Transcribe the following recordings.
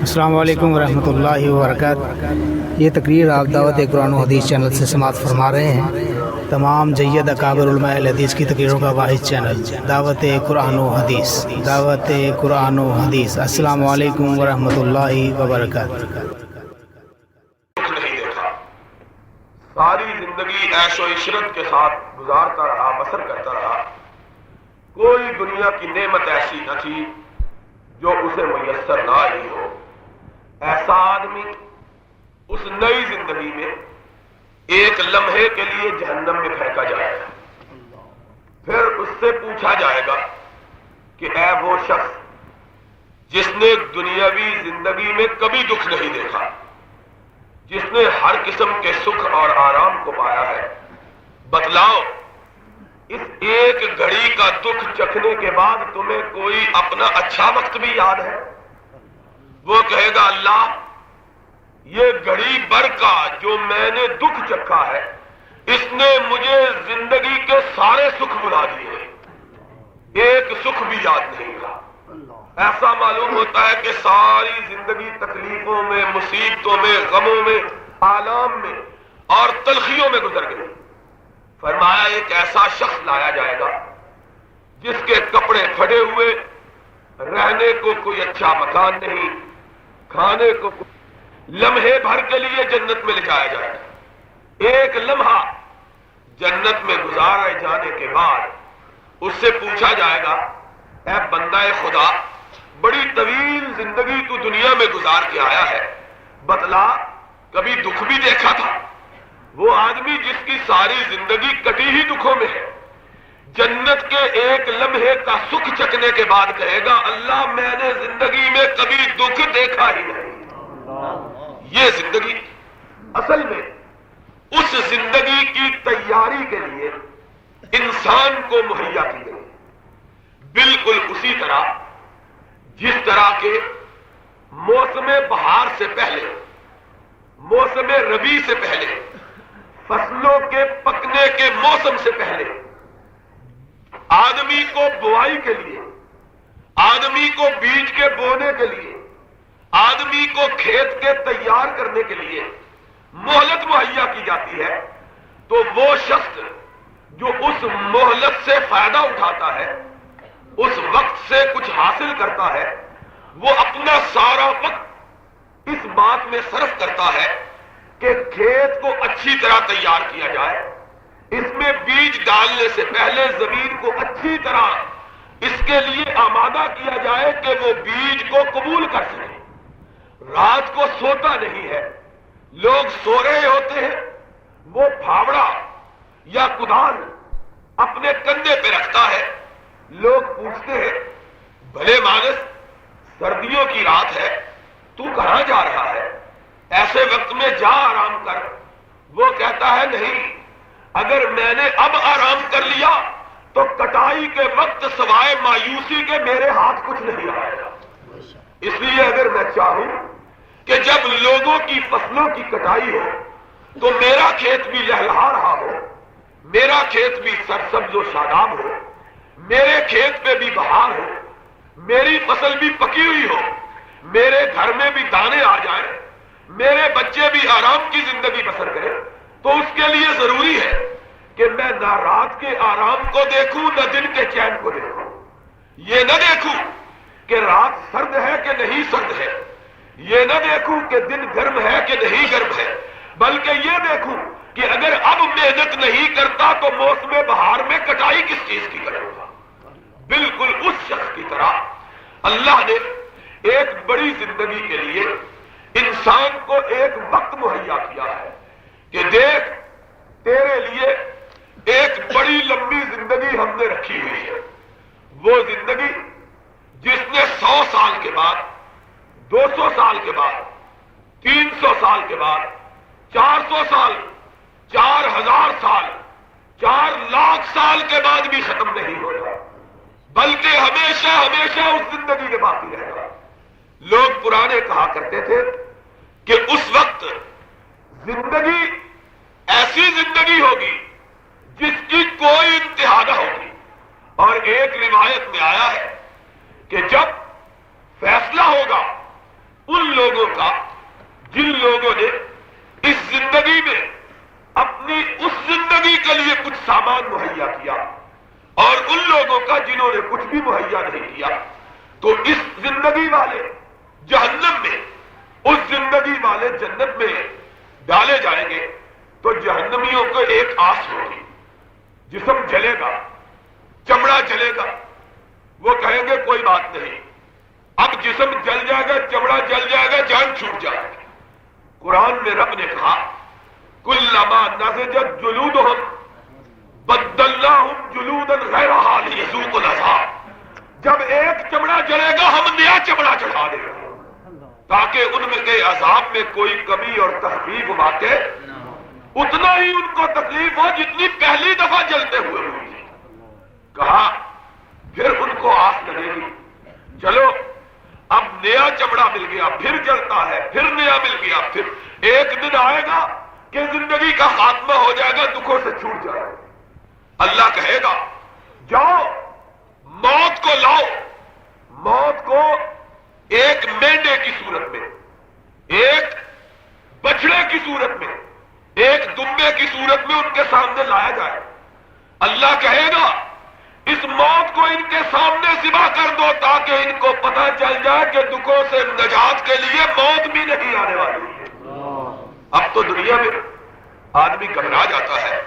السلام علیکم ورحمۃ اللہ وبرکاتہ۔ یہ تقریر آپ دعوت قرآن و حدیث چینل سے سماعت فرما رہے ہیں۔ تمام جید اکابر علماء الحدیث کی تقریروں کا واحد چینل دعوت قرآن و حدیث، دعوت قرآن و حدیث۔ السلام علیکم ورحمۃ اللہ وبرکاتہ۔ نہیں دیکھا، ساری زندگی عیش و عشرت کے ساتھ گزارتا رہا، بسر کرتا رہا۔ کوئی دنیا کی نعمت ایسی نہ تھی جو اسے میسر نہ آئی ہو۔ ایسا آدمی اس نئی زندگی میں ایک لمحے کے لیے جہنم میں پھینکا جائے گا، پھر اس سے پوچھا جائے گا کہ اے وہ شخص جس نے دنیاوی زندگی میں کبھی دکھ نہیں دیکھا، جس نے ہر قسم کے سکھ اور آرام کو پایا ہے، بتلاؤ اس ایک گھڑی کا دکھ چکھنے کے بعد تمہیں کوئی اپنا اچھا وقت بھی یاد ہے؟ وہ کہے گا اللہ، یہ گھڑی بھر کا جو میں نے دکھ چکھا ہے اس نے مجھے زندگی کے سارے سکھ بلا دیے، ایک سکھ بھی یاد نہیں رہا۔ ایسا معلوم ہوتا ہے کہ ساری زندگی تکلیفوں میں، مصیبتوں میں، غموں میں، آلام میں اور تلخیوں میں گزر گئی۔ فرمایا ایک ایسا شخص لایا جائے گا جس کے کپڑے پھٹے ہوئے، رہنے کو کوئی اچھا مکان نہیں، کھانے کو لمحے بھر کے لیے جنت میں لے جایا جائے گا۔ ایک لمحہ جنت میں گزارے جانے کے بعد اس سے پوچھا جائے گا اے بندہ خدا، بڑی طویل زندگی تو دنیا میں گزار کے آیا ہے، بتلا کبھی دکھ بھی دیکھا تھا؟ وہ آدمی جس کی ساری زندگی کٹی ہی دکھوں میں ہے، جنت کے ایک لمحے کا سکھ چکنے کے بعد کہے گا اللہ میں نے زندگی میں کبھی دکھ دیکھا ہی نہیں۔ یہ زندگی اصل میں اس زندگی کی تیاری کے لیے انسان کو مہیا کی گئی، بالکل اسی طرح جس طرح کے موسم بہار سے پہلے، موسم ربیع سے پہلے، فصلوں کے پکنے کے موسم سے پہلے آدمی کو بوائی کے لیے، آدمی کو بیج کے بونے کے لیے، آدمی کو کھیت کے تیار کرنے کے لیے مہلت مہیا کی جاتی ہے، تو وہ شخص جو اس مہلت سے فائدہ اٹھاتا ہے، اس وقت سے کچھ حاصل کرتا ہے، وہ اپنا سارا وقت اس بات میں صرف کرتا ہے کہ کھیت کو اچھی طرح تیار کیا جائے، اس میں بیج ڈالنے سے پہلے زمین کو اچھی طرح اس کے لیے آمادہ کیا جائے کہ وہ بیج کو قبول کر سکے۔ رات کو سوتا نہیں ہے، لوگ سو رہے ہوتے ہیں، وہ پھاوڑا یا کدال اپنے کندھے پہ رکھتا ہے، لوگ پوچھتے ہیں بھلے مانس سردیوں کی رات ہے، تو کہاں جا رہا ہے؟ ایسے وقت میں جا آرام کر۔ وہ کہتا ہے نہیں، اگر میں نے اب آرام کر لیا تو کٹائی کے وقت سوائے مایوسی کے میرے ہاتھ کچھ نہیں آئے گا۔ اس لیے اگر میں چاہوں کہ جب لوگوں کی فصلوں کی کٹائی ہو تو میرا کھیت بھی لہلہا رہا ہو، میرا کھیت بھی سرسبز و شاداب ہو، میرے کھیت پہ بھی بہار ہو، میری فصل بھی پکی ہوئی ہو، میرے گھر میں بھی دانے آ جائیں، میرے بچے بھی آرام کی زندگی بسر کریں، تو اس کے لیے ضروری ہے کہ میں نہ رات کے آرام کو دیکھوں نہ دن کے چین کو دیکھوں۔ یہ نہ دیکھوں کہ رات سرد ہے کہ نہیں سرد ہے، یہ نہ دیکھوں کہ دن گرم ہے کہ نہیں گرم ہے، بلکہ یہ دیکھوں کہ اگر اب محنت نہیں کرتا تو موسم بہار میں کٹائی کس چیز کی کروں گا۔ بالکل اس شخص کی طرح اللہ نے ایک بڑی زندگی کے لیے انسان کو ایک وقت مہیا کیا ہے کہ دیکھ تیرے لیے ایک بڑی لمبی زندگی ہم نے رکھی ہوئی ہے، وہ زندگی جس نے 100 سال کے بعد، 200 سال کے بعد، 300 سال کے بعد، 400 سال، 4000 سال، 4 لاکھ سال کے بعد بھی ختم نہیں ہوتا، بلکہ ہمیشہ ہمیشہ اس زندگی کے باقی رہے گا۔ لوگ پرانے کہا کرتے تھے کہ اس وقت زندگی ایسی زندگی ہوگی جس کی کوئی انتہا نہ ہوگی، اور ایک روایت میں آیا ہے کہ جب فیصلہ ہوگا ان تو اس زندگی والے جہنم میں، اس زندگی والے جنت میں ڈالے جائیں گے تو جہنمیوں کو ایک آس ہوگی، جسم جلے گا، چمڑا جلے گا، وہ کہیں گے کوئی بات نہیں، اب جسم جل جائے گا، چمڑا جل جائے گا، جان چھوٹ جائے گا۔ قرآن میں رب نے کہا کلما نضجت جلودہم بدلناہم جلودا غیرہا لیذوقوا العذاب، جب ایک چمڑا جلے گا ہم نیا چمڑا چڑھا دیں گے تاکہ ان میں کے عذاب میں کوئی کمی اور تخفیف واقع اتنا ہی ان کو تکلیف ہو جتنی پہلی دفعہ جلتے ہوئے ہوئی۔ کہا پھر ان کو آس لگے گی، چلو اب نیا چمڑا مل گیا، پھر جلتا ہے، پھر نیا مل گیا، پھر ایک دن آئے گا کہ زندگی کا خاتمہ ہو جائے گا، دکھوں سے چھوٹ جائے گا۔ اللہ کہے گا جاؤ موت کو لاؤ، موت کو ایک مینڈے کی صورت میں، ایک بچڑے کی صورت میں، ایک دمبے کی صورت میں ان کے سامنے لایا جائے۔ اللہ کہے گا اس موت کو ان کے سامنے ذبح کر دو تاکہ ان کو پتہ چل جائے کہ دکھوں سے نجات کے لیے موت بھی نہیں آنے والی ہے۔ اب تو دنیا میں آدمی گھبرا جاتا ہے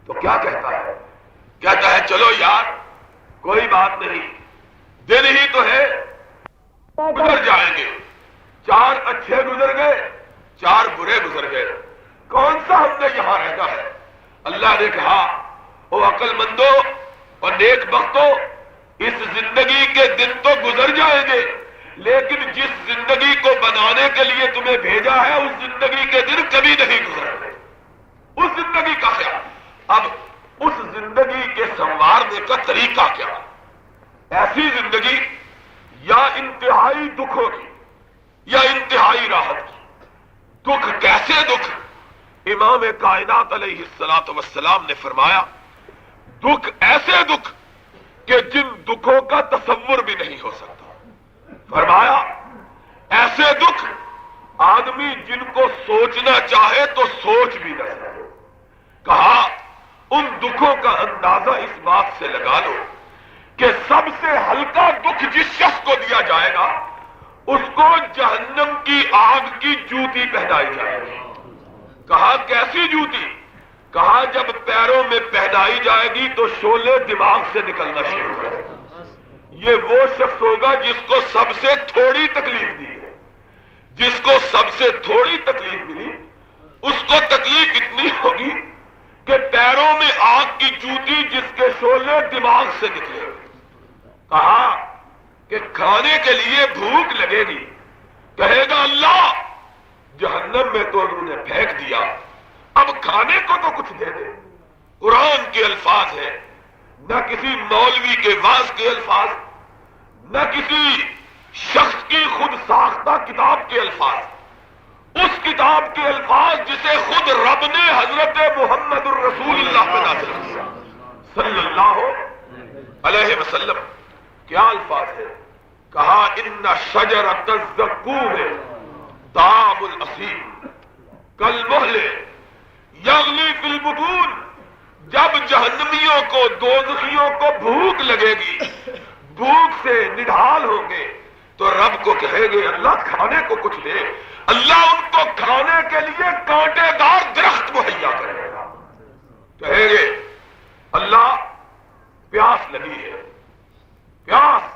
تو کیا کہتا ہے؟ کہتا ہے چلو یار کوئی بات نہیں، دن ہی تو ہے، گزر جائیں گے، 4 اچھے گزر گئے، 4 برے گزر گئے، کون سا ہم نے یہاں رہنا ہے؟ اللہ نے کہا او عقل مندو اور نیک بختو، اس زندگی کے دن تو گزر جائیں گے لیکن جس زندگی کو بنانے کے لیے تمہیں بھیجا ہے اس زندگی کے دن کبھی نہیں گزرتے۔ اس زندگی کا کیا؟ اب اس زندگی کے سنوارنے کا طریقہ کیا؟ ایسی زندگی یا انتہائی دکھوں کی یا انتہائی راحت کی۔ دکھ کیسے دکھ؟ امام کائنات علیہ الصلوۃ والسلام نے فرمایا دکھ ایسے دکھ کہ جن دکھوں کا تصور بھی نہیں ہو سکتا۔ فرمایا ایسے دکھ آدمی جن کو سوچنا چاہے تو سوچ بھی نہ سکے۔ کہا ان دکھوں کا اندازہ اس بات سے لگا لو کہ سب سے ہلکا دکھ جس شخص کو دیا جائے گا اس کو جہنم کی آگ کی جوتی پہنائی جائے گی۔ کہا کیسی جوتی؟ کہا جب پیروں میں پہنائی جائے گی تو شعلے دماغ سے نکلنا شروع ہو جائے گا۔ یہ وہ شخص ہوگا جس کو سب سے تھوڑی تکلیف دی ہے، جس کو سب سے تھوڑی تکلیف ملی اس کو تکلیف اتنی ہوگی کہ پیروں میں آگ کی جوتی جس کے شعلے دماغ سے نکلے۔ کہا کہ کھانے کے لیے بھوک لگے گی، کہے گا اللہ جہنم میں تو انہوں نے پھینک دیا، اب کھانے کو تو کچھ دے دے۔ قرآن کے الفاظ ہیں، نہ کسی مولوی کے واعظ کے الفاظ، نہ کسی شخص کی خود ساختہ کتاب کے الفاظ، اس کتاب کے الفاظ جسے خود رب نے حضرت محمد الرسول اللہ پہ نازل کیا صلی اللہ علیہ وسلم۔ کیا الفاظ ہے؟ کہا ان شجرۃ الزقوم طعام الاثیم کالمہل یغلی فی البطون۔ جب جہنمیوں کو دوزخیوں کو بھوک لگے گی، بھوک سے نڈھال ہوں گے تو رب کو کہیں گے اللہ کھانے کو کچھ دے۔ اللہ ان کو کھانے کے لیے کانٹے دار درخت مہیا کرے گا۔ کہیں گے اللہ پیاس لگی ہے، پیاس۔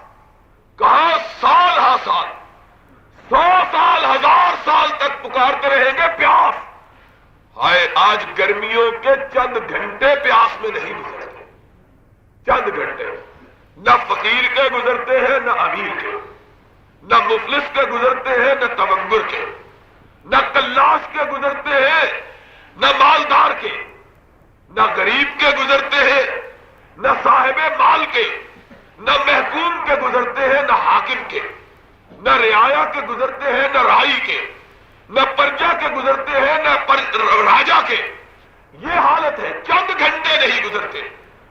کہاں سال ہا سال، 100 سال 1000 سال تک پکارتے رہیں گے پیاس۔ ہائے آج گرمیوں کے چند گھنٹے پیاس میں نہیں گزرتے، چند گھنٹے نہ فقیر کے گزرتے ہیں نہ امیر کے، نہ مفلس کے گزرتے ہیں نہ تمنگر کے، نہ کلاش کے گزرتے ہیں نہ مالدار کے، نہ غریب کے گزرتے ہیں نہ صاحب مال کے، نہ محکوم کے گزرتے ہیں نہ حاکم کے، نہ رعایا کے گزرتے ہیں نہ رائی کے، نہ پرجا کے گزرتے ہیں نہ راجا کے۔ یہ حالت ہے، چند گھنٹے نہیں گزرتے۔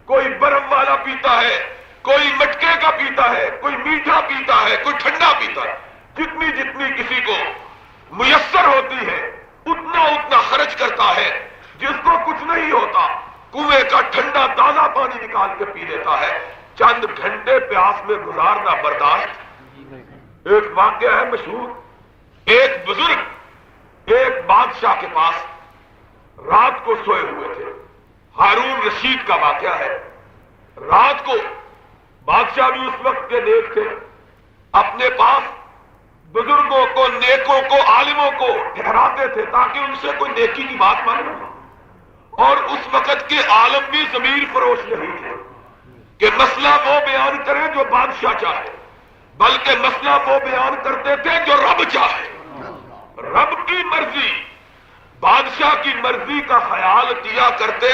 کوئی برم والا پیتا ہے، کوئی مٹکے کا پیتا ہے، کوئی میٹھا پیتا ہے، کوئی ٹھنڈا پیتا ہے۔ جتنی جتنی کسی کو میسر ہوتی ہے اتنا اتنا خرچ کرتا ہے۔ جس کو کچھ نہیں ہوتا کنویں کا ٹھنڈا تازہ پانی نکال کے پی لیتا ہے۔ چند گھنٹے پیاس میں گزارنا برداشت۔ ایک واقعہ ہے مشہور، ایک بزرگ ایک بادشاہ کے پاس رات کو سوئے ہوئے تھے، ہارون رشید کا واقعہ ہے۔ رات کو بادشاہ بھی اس وقت کے نیک تھے، اپنے پاس بزرگوں کو، نیکوں کو، عالموں کو ٹھہراتے تھے تاکہ ان سے کوئی نیکی کی بات مانگے۔ اور اس وقت کے عالم بھی ضمیر فروش نہیں تھے کہ مسئلہ وہ بیان کریں جو بادشاہ چاہے، بلکہ مسئلہ وہ بیان کرتے تھے جو رب چاہے، رب کی مرضی، بادشاہ کی مرضی کا خیال کیا کرتے۔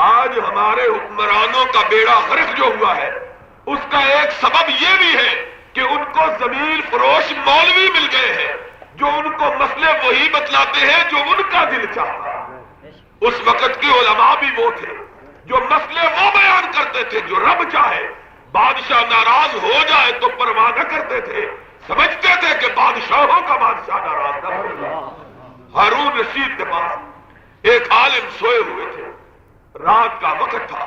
آج ہمارے حکمرانوں کا بیڑا غرق جو ہوا ہے، اس کا ایک سبب یہ بھی ہے کہ ان کو ضمیر فروش مولوی مل گئے ہیں جو ان کو مسئلے وہی بتلاتے ہیں جو ان کا دل چاہتا ہے۔ اس وقت کے علماء بھی وہ تھے جو مسئلے وہ بیان کرتے تھے جو رب چاہے، بادشاہ ناراض ہو جائے تو پرواہ نہ کرتے تھے، سمجھتے تھے کہ بادشاہوں کا بادشاہ ناراض نہ ہوگا۔ ہارون رشید کے پاس ایک عالم سوئے ہوئے تھے، رات کا وقت تھا،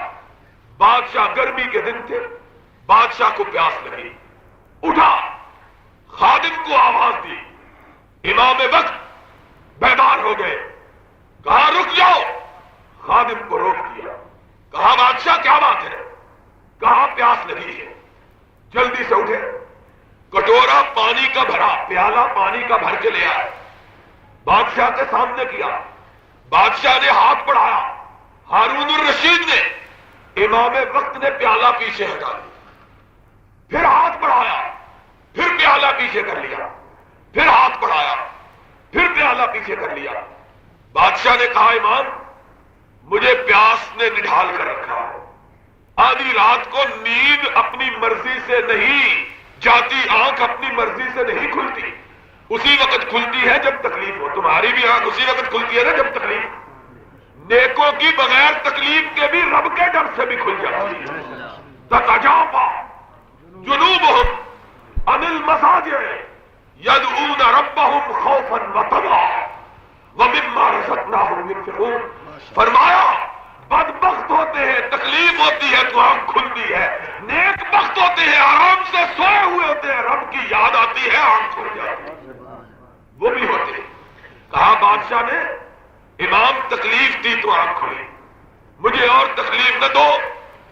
بادشاہ گرمی کے دن تھے، بادشاہ کو پیاس لگی، اٹھا، خادم کو آواز دی، امام وقت بیدار ہو گئے، کہا رک جاؤ، خادم کو روک دیا، کہا بادشاہ کیا بات ہے، کہا پیاس لگی ہے، جلدی سے اٹھے، کٹورا پانی کا بھرا، پیالہ پانی کا بھر کے لے آئے، بادشاہ کے سامنے کیا، بادشاہ نے ہاتھ بڑھایا، ہارون الرشید نے، امام وقت نے پیالہ پیچھے ہٹا دیا، پھر ہاتھ بڑھایا، پھر پیالہ پیچھے کر لیا، پھر ہاتھ بڑھایا، پھر پیالہ پیچھے کر لیا۔ بادشاہ نے کہا امام مجھے پیاس نے نڈھال کر رکھا ہے، آدھی رات کو نیند اپنی مرضی سے نہیں جاتی، آنکھ اپنی مرضی سے نہیں کھلتی، اسی وقت کھلتی ہے جب تکلیف ہو، تمہاری بھی آنکھ اسی وقت کھلتی ہے نا جب تکلیف، نیکوں کی بغیر تکلیف کے بھی رب کے ڈر سے بھی کھل جاتی ہے۔ تتجافا جنوبهم عن المضاجع يدعون ربهم خوفا وطمعا ومما رزقناهم ينفقون۔ فرمایا بدبخت ہوتے ہیں، تکلیف ہوتی ہے تو آنکھ کھلتی ہے، نیک بخت ہوتے ہیں، آرام سے سوئے ہوئے ہوتے ہیں، رب کی یاد آتی ہے آنکھ کھل جاتی ہے، وہ بھی ہوتے ہیں۔ کہا بادشاہ نے امام تکلیف دی تو آنکھ کھلی، مجھے اور تکلیف نہ دو،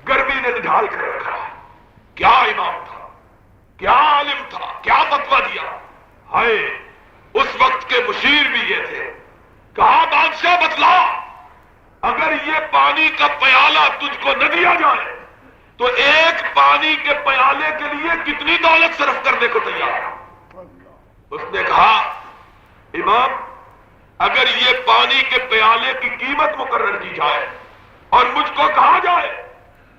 گرمی نے نڈھال کر رکھا ہے۔ کیا امام تھا، کیا عالم تھا، کیا فتویٰ دیا، ہائے اس وقت کے مشیر بھی یہ تھے۔ کہا بادشاہ بتلا، اگر یہ پانی کا پیالہ تجھ کو نہ دیا جائے تو ایک پانی کے پیالے کے لیے کتنی دولت صرف کرنے کو تیار ہے؟ اس نے کہا امام اگر یہ پانی کے پیالے کی قیمت مقرر کی جائے اور مجھ کو کہا جائے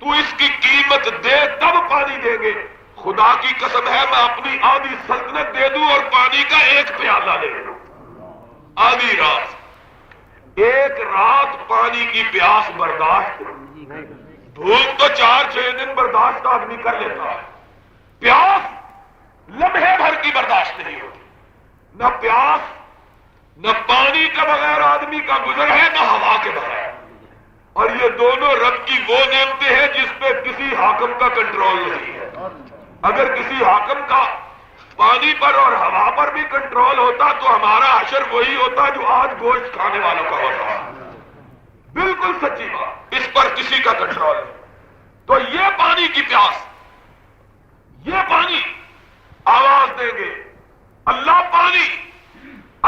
تو اس کی قیمت دے تب پانی دیں گے، خدا کی قسم ہے میں اپنی آدھی سلطنت دے دوں اور پانی کا ایک پیالہ لے لوں۔ آدھی رات، ایک رات پانی کی پیاس برداشت، دھوپ تو 4-6 دن برداشت آدمی کر لیتا ہے، پیاس لمحے بھر کی برداشت نہیں ہوتی۔ نہ پیاس نہ پانی کے بغیر آدمی کا گزر ہے، نہ ہوا کے بغیر، اور یہ دونوں رب کی وہ نعمتیں ہیں جس پہ کسی حاکم کا کنٹرول نہیں ہے۔ اگر کسی حاکم کا پانی پر اور ہوا پر بھی کنٹرول ہوتا تو ہمارا حشر وہی ہوتا جو آج گوشت کھانے والوں کا ہوتا ہے۔ بالکل سچی بات، اس پر کسی کا کنٹرول نہیں۔ تو یہ پانی کی پیاس، یہ پانی آواز دیں گے اللہ پانی،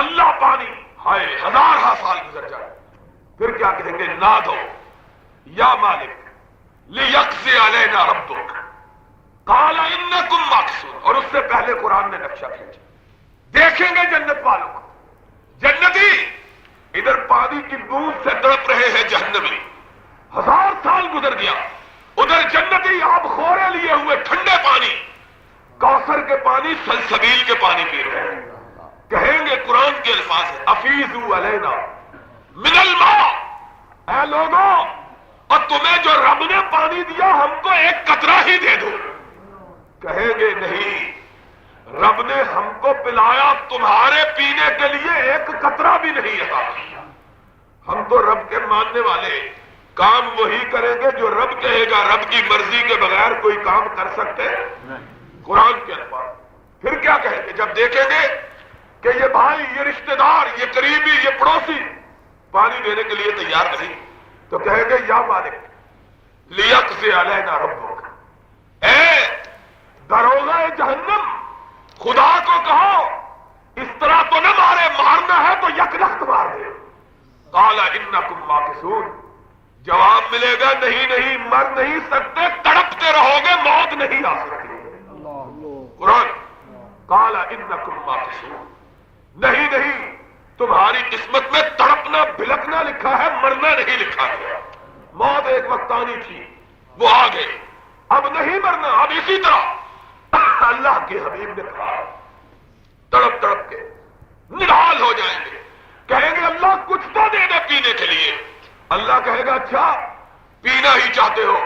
اللہ پانی، ہائے 1000 سال گزر جائے، پھر کیا کہیں گے نادو یا مالک لیقضی علینا ربک قال انکم ماکثون۔ اور اس سے پہلے قرآن نے نقشہ کھینچا، دیکھیں گے جنت والوں کو، جنتی ادھر پانی کی بوند سے تڑپ رہے ہیں جہنمی، 1000 سال گزر گیا، ادھر جنتی آب خورے لیے ہوئے ٹھنڈے پانی، کوثر کے پانی، سلسبیل کے پانی پی رہے ہیں۔ کہیں گے قرآن کے الفاظ ہیں افیضوا علینا من الماء، اے لوگوں اور تمہیں جو رب نے پانی دیا ہم کو ایک قطرہ ہی دے دو۔ کہیں گے نہیں، رب نے ہم کو پلایا، تمہارے پینے کے لیے ایک قطرہ بھی نہیں عطا کیا، ہم تو رب کے ماننے والے، کام وہی کریں گے جو رب کہے گا. رب کی مرضی کے بغیر کوئی کام کر سکتے ہیں؟ قرآن کے الفاظ. پھر کیا کہیں گے جب دیکھیں گے کہ یہ بھائی، یہ رشتہ دار، یہ قریبی، یہ پڑوسی پانی دینے کے لیے تیار نہیں، تو کہیں گے یا مالک لیقضی علینا ربک، اے دروغہ جہنم، خدا کو کہو اس طرح تو نہ مارے، مارنا ہے تو یک لخت مار دے. قال انکم ماکثون، جواب ملے گا نہیں نہیں، مر نہیں سکتے، تڑپتے رہو گے، موت نہیں آ سکتی. قرآن. قال انکم ماکثون، نہیں نہیں، تمہاری قسمت میں تڑپنا بھلکنا لکھا ہے، مرنا نہیں لکھا ہے. موت ایک وقت آنی تھی، وہ آ گئی، اب نہیں مرنا. اب اسی طرح اللہ کے حبیب نے کہا تڑپ تڑپ کے نڈھال ہو جائیں گے، کہیں گے اللہ کچھ تو دے دے پینے کے لیے. اللہ کہے گا اچھا پینا ہی چاہتے ہو،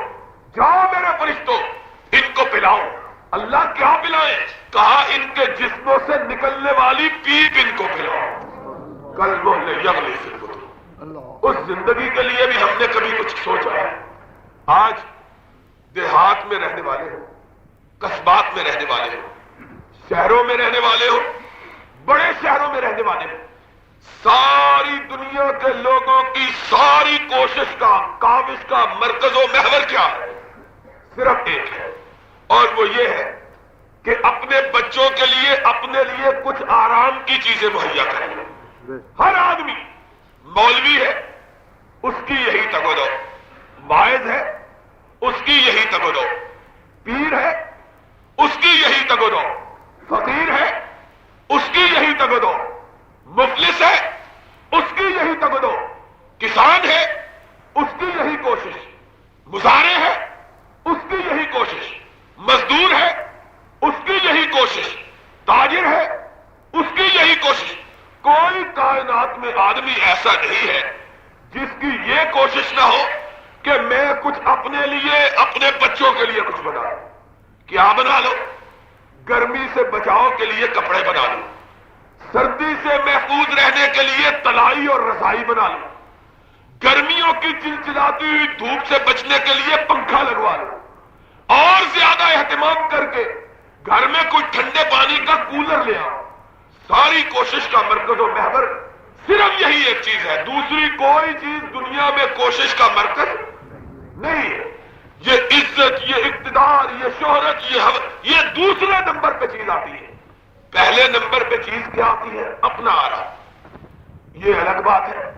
جاؤ میرے فرشتوں ان کو پلاؤ. اللہ کیا پلائیں؟ کہا ان کے جسموں سے نکلنے والی پیپ ان کو پلاؤ. کل محل یغلی فی البطون. اس زندگی کے لیے بھی ہم نے کبھی کچھ سوچا ہے؟ آج دیہات میں رہنے والے ہو، قصبات میں رہنے والے ہو، شہروں میں رہنے والے ہو، بڑے شہروں میں رہنے والے ہو، ساری دنیا کے لوگوں کی ساری کوشش کا، کاوش کا مرکز و محور کیا ہے؟ صرف ایک ہے، اور وہ یہ ہے کہ اپنے بچوں کے لیے، اپنے لیے کچھ آرام کی چیزیں مہیا کریں. ہر آدمی مولوی ہے، اس کی یہی تگ و دو، واعظ ہے، اس کی یہی تگ و دو، پیر ہے، اس کی یہی تگ و دو، فقیر ہے، اس کی یہی تگ و دو، مفلس ہے، اس کی یہی تگ و دو، کسان ہے، اس کی یہی کوشش، مزارع ہے، اس کی یہی کوشش، مزدور ہے، اس کی یہی کوشش، تاجر ہے، اس کی یہی کوشش. کوئی کائنات میں آدمی ایسا نہیں ہے جس کی یہ کوشش نہ ہو کہ میں کچھ اپنے لیے، اپنے بچوں کے لیے کچھ بنا لوں. کیا بنا لو؟ گرمی سے بچاؤ کے لیے کپڑے بنا لو، سردی سے محفوظ رہنے کے لیے تلائی اور رضائی بنا لو، گرمیوں کی چلچلاتی ہوئی دھوپ سے بچنے کے لیے پنکھا لگوا لو، اور زیادہ اہتمام کر کے گھر میں کوئی ٹھنڈے پانی کا کولر لے آؤ. ساری کوشش کا مرکز و محور صرف یہی ایک چیز ہے، دوسری کوئی چیز دنیا میں کوشش کا مرکز نہیں ہے. یہ عزت، یہ اقتدار، یہ شہرت، یہ دوسرے نمبر پہ چیز آتی ہے. پہلے نمبر پہ چیز کیا آتی ہے؟ اپنا آرام. یہ الگ بات ہے،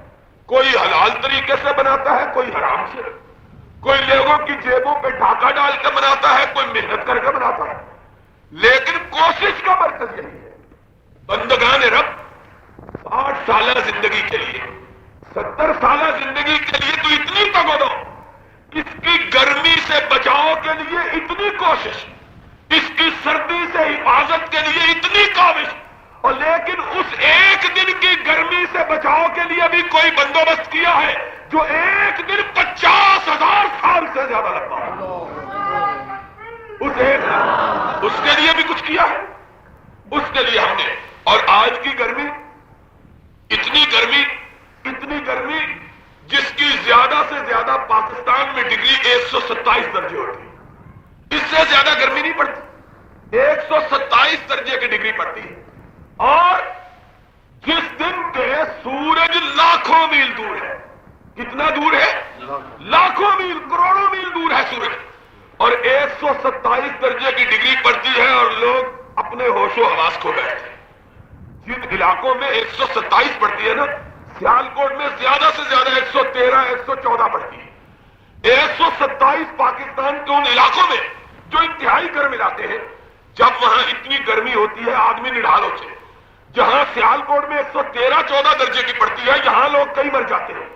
کوئی حلال طریقے سے بناتا ہے، کوئی حرام سے، کوئی لوگوں کی جیبوں پہ ڈھاکہ ڈال کے بناتا ہے، کوئی محنت کر کے بناتا ہے، لیکن کوشش کا مرکز یہی ہے. بندگان رب 60 سالہ زندگی کے لیے، 70 سالہ زندگی کے لیے تو اتنی تگ و دو، اس کی گرمی سے بچاؤ کے لیے اتنی کوشش، اس کی سردی سے حفاظت کے لیے اتنی کاوش، اور لیکن اس ایک دن کی گرمی سے بچاؤ کے لیے بھی کوئی بندوبست کیا ہے جو ایک دن 50,000 سال سے زیادہ لگتا ہے. اس ایک دن اس کے لیے بھی کچھ کیا ہے، اس کے لیے ہم نے. اور آج کی گرمی، اتنی گرمی جس کی زیادہ سے زیادہ پاکستان میں ڈگری 127 درجے ہوتی ہے، اس سے زیادہ گرمی نہیں پڑتی، 127 درجے کی ڈگری پڑتی ہے. اور جس دن کے سورج لاکھوں میل دور ہے. کتنا دور ہے؟ لاکھوں میل، کروڑوں میل دور ہے سورج، اور 127 درجے کی ڈگری پڑتی ہے، اور لوگ اپنے ہوش و حواس کھو بیٹھتے ہیں. جن علاقوں میں 127 پڑتی ہے نا، سیالکوٹ میں زیادہ سے زیادہ 113 114 پڑتی ہے. 127 پاکستان کے ان علاقوں میں جو انتہائی گرم علاقے ہیں، جب وہاں اتنی گرمی ہوتی ہے آدمی نڈھال ہوتے ہیں. جہاں سیالکوٹ میں 113-14 درجے کی پڑتی ہے، یہاں لوگ کئی مر جاتے ہیں.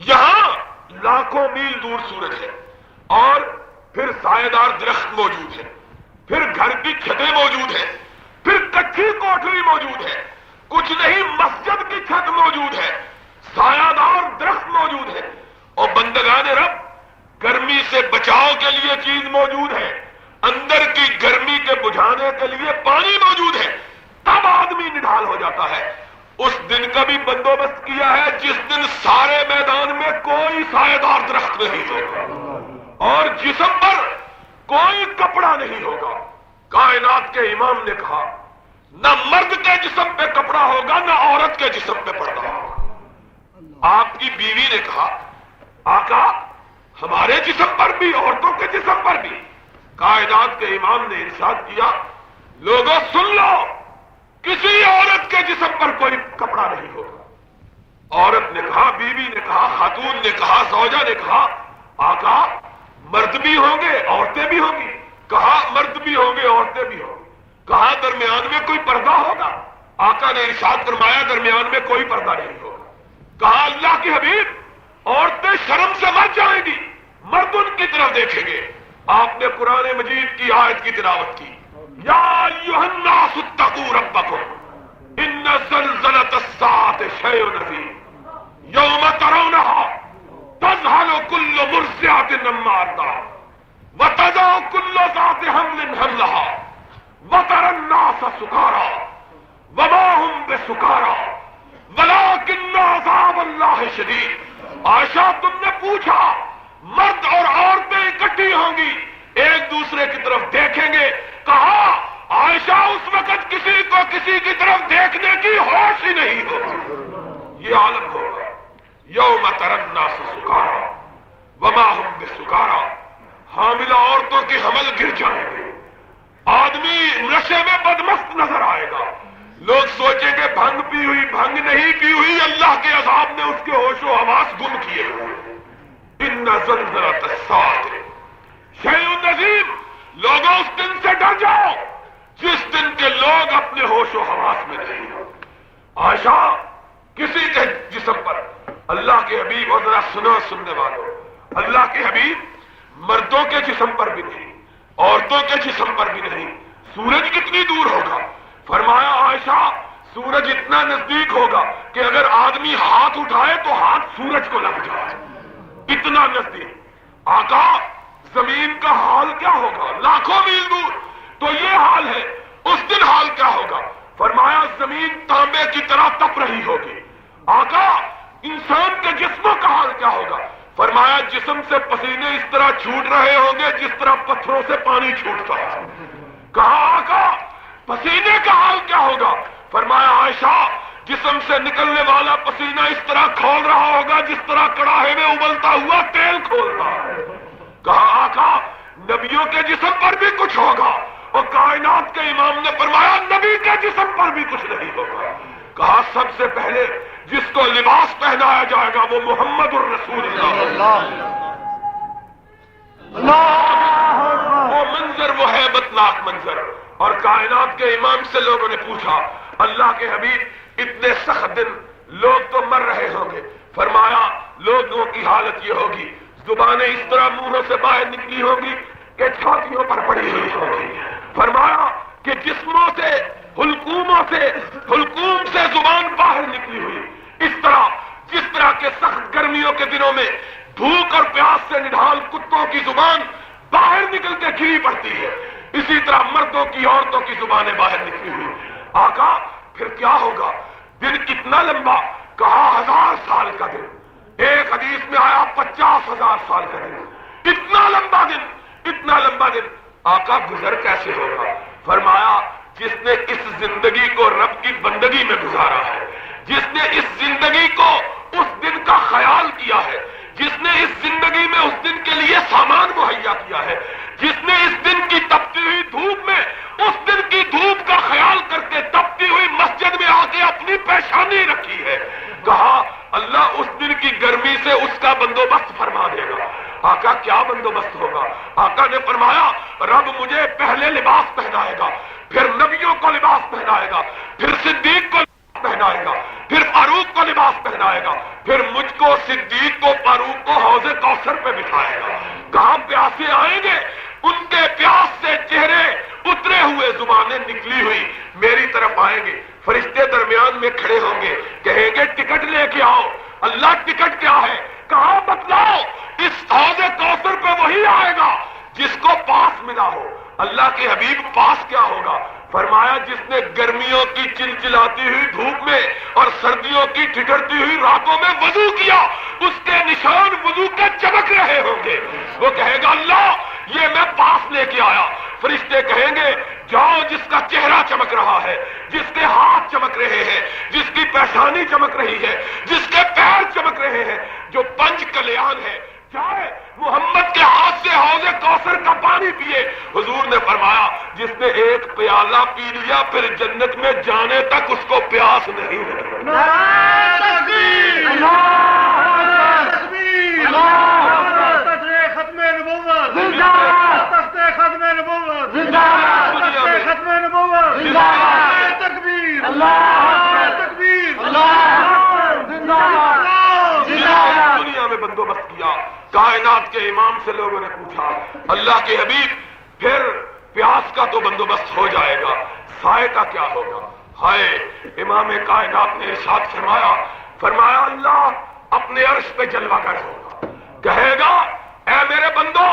یہاں لاکھوں میل دور سورج ہے، اور پھر سایہ دار درخت موجود ہے، پھر گھر کی چھتیں موجود ہیں، پھر کچھی کوٹھری موجود ہے، کچھ نہیں مسجد کی چھت موجود ہے، سایہ دار درخت موجود ہے. اور بندگان رب، گرمی سے بچاؤ کے لیے چیز موجود ہے، اندر کی گرمی کے بجھانے کے لیے پانی موجود ہے. تب آدمی نڈھال ہو جاتا ہے. اس دن کا بھی بندوبست کیا ہے جس دن سارے میدان میں کوئی سایہ درخت نہیں ہوگا اور جسم پر کوئی کپڑا نہیں ہوگا۔ کائنات کے امام نے کہا نہ مرد کے جسم پہ کپڑا ہوگا نہ عورت کے جسم پہ پردہ ہوگا۔ آپ کی بیوی نے کہا آقا ہمارے جسم پر بھی عورتوں کے جسم پر بھی۔ کائنات کے امام نے ارشاد کیا لوگوں سن لو، کسی عورت کے جسم پر کوئی کپڑا نہیں ہوگا۔ عورت نے کہا، بیوی نے کہا، خاتون نے کہا، زوجہ نے کہا آقا مرد بھی ہوں گے عورتیں بھی ہوں گی۔ کہا مرد بھی ہوں گے عورتیں بھی ہوں گی۔ کہا درمیان میں کوئی پردہ ہوگا؟ آقا نے ارشاد فرمایا درمیان میں کوئی پردہ نہیں ہوگا۔ کہا اللہ کی حبیب عورتیں شرم سے مر جائیں گی، مرد ان کی طرف دیکھیں گے۔ آپ نے قرآن مجید کی آیت کی تلاوت کی یا ایھا الناس اتقوا ربکم ان زلزلۃ الساعۃ شیء عظیم یوم ترونها تذہل کل مرضعۃ عما ارضعت وتضع کل ذات حمل حملها وترى الناس سکارى وما هم بسکارى ولكن عذاب اللہ شدید۔ عائشہ تم نے پوچھا مرد اور عورتیں اکٹھی ہوں گی ایک دوسرے کی طرف دیکھیں گے۔ کہا عائشہ اس وقت کسی کو کسی کی طرف دیکھنے کی ہوش ہی نہیں ہوگی۔ یہ عالم ہوگا یوم تری الناس سکارى وما هم بسکارى۔ حاملہ عورتوں کے حمل گر جائیں گے، آدمی نشے میں بدمست نظر آئے گا، لوگ سوچیں گے بھنگ پی ہوئی، بھنگ نہیں پی ہوئی، اللہ کے عذاب نے اس کے ہوش و حواس گم کیے ہوئے۔ ان زلزلۃ الساعۃ شیء عظیم۔ لوگوں اس دن سے ڈر جاؤ جس دن کے لوگ اپنے ہوش و حواس میں نہیں ہوں۔ عائشہ کسی کے جسم پر اللہ کے حبیب، اور ذرا سنو سننے والوں، اللہ کے حبیب مردوں کے جسم پر بھی نہیں، عورتوں کے جسم پر بھی نہیں۔ سورج کتنی دور ہوگا؟ فرمایا عائشہ سورج اتنا نزدیک ہوگا کہ اگر آدمی ہاتھ اٹھائے تو ہاتھ سورج کو لگ جائے، اتنا نزدیک۔ آقا زمین کا حال کیا ہوگا؟ لاکھوں میل دور۔ تو یہ حال ہے، اس دن حال کیا ہوگا؟ فرمایا زمین تانبے کی طرح تپ رہی ہوگی۔ آقا انسان کے جسموں کا حال کیا ہوگا؟ فرمایا جسم سے پسینے اس طرح چھوٹ رہے ہوں گے جس طرح پتھروں سے پانی چھوٹتا ہے۔ کہا آقا پسینے کا حال کیا ہوگا؟ فرمایا عائشہ جسم سے نکلنے والا پسینہ اس طرح کھول رہا ہوگا جس طرح کڑاہے میں ابلتا ہوا تیل کھولتا ہے۔ کہا آقا نبیوں کے جسم پر بھی کچھ ہوگا، اور کائنات کے امام نے فرمایا نبی کے جسم پر بھی کچھ نہیں ہوگا۔ کہا سب سے پہلے جس کو لباس پہنایا جائے گا وہ محمد الرسول اللہ۔ وہ منظر، وہ ہیبت ناک منظر۔ اور کائنات کے امام سے لوگوں نے پوچھا اللہ کے حبیب اتنے سخت دن لوگ تو مر رہے ہوں گے۔ فرمایا لوگوں کی حالت یہ ہوگی زبانیں اس طرح منہوں سے باہر نکلی ہوگی کہ چھاتیوں پر پڑی ہوئی ہوگی۔ فرمایا کہ جسموں سے حلقوم سے زبان باہر نکلی ہوئی، اس طرح جس طرح کے سخت گرمیوں کے دنوں میں بھوک اور پیاس سے نڈھال کتوں کی زبان باہر نکل کے گری پڑتی ہے، اسی طرح مردوں کی عورتوں کی زبانیں باہر نکلی ہوئی۔ آقا پھر کیا ہوگا؟ دن کتنا لمبا؟ کہا 1000 سال کا دن۔ ایک حدیث میں آیا 50,000 سال کا دن۔ اتنا لمبا دن، اتنا لمبا دن آقا گزر کیسے ہوگا؟ فرمایا جس نے اس زندگی کو رب کی بندگی میں گزارا ہے، جس نے اس زندگی کو اس دن کا خیال کیا ہے، جس نے اس زندگی میں اس دن کے لیے سامان مہیا کیا ہے، جس نے اس دن کی تپتی ہوئی دھوپ میں اس دن کی دھوپ کا خیال کر کے تپتی ہوئی مسجد میں آ کے اپنی پیشانی رکھی ہے، کہا اللہ اس دن کی گرمی سے اس کا بندوبست فرما دے گا۔ آقا کیا بندوبست ہوگا؟ آقا نے فرمایا رب مجھے پہلے لباس پہنائے گا، پھر نبیوں کو لباس پہنائے گا، پھر صدیق کو لباس پہنائے گا، پھر فاروق کو لباس پہنائے گا، پھر مجھ کو صدیق کو فاروق کو حوض کوثر پہ بٹھائے گا۔ کہاں پیاسے آئیں گے، ان کے پیاس سے چہرے اترے ہوئے، زبانیں نکلی ہوئی میری طرف آئیں گے، فرشتے درمیان میں کھڑے ہوں گے، کہیں گے ٹکٹ لے کے آؤ۔ اللہ ٹکٹ کیا ہے؟ کہاں بتلاؤ؟ اس حوض کوثر پہ وہی آئے گا جس کو پاس ملا ہو۔ اللہ کے حبیب پاس کیا ہوگا؟ فرمایا جس نے گرمیوں کی چلچلاتی ہوئی دھوپ میں اور سردیوں کی ٹھٹرتی ہوئی راتوں میں وضو کیا، اس کے نشان وضو کے چمک رہے ہوں گے۔ وہ کہے گا اللہ یہ میں پاس لے کے آیا، فرشتے کہیں گے جاؤ جس کا چہرہ چمک رہا ہے، جس کے ہاتھ چمک رہے ہیں، جس کی پیشانی چمک رہی ہے، جس کے پیر چمک رہے ہیں، جو پنج کلیان ہے، جائے محمد کے ہاتھ سے حوض کوثر کا پانی پیے۔ حضور نے فرمایا جس نے ایک پیالہ پی لیا پھر جنت میں جانے تک اس کو پیاس نہیں لگی۔ نعرہ تکبیر، اللہ تکبیر، اللہ تکبیر، ختم نبوت زندہ باد، ختم نبوت زندہ باد، ختم نبوت زندہ باد، تکبیر، اللہ تکبیر، اللہ زندہ باد، زندہ باد۔ دنیا میں بندوبست کیا، کائنات کے امام سے لوگوں نے پوچھا اللہ کے حبیب پھر پیاس کا تو بندوبست ہو جائے گا، سائے کا کیا ہوگا؟ ہائے، امام کائنات نے ارشاد فرمایا اللہ اپنے عرش پہ جلوہ گر ہوگا، کہے گا اے میرے بندو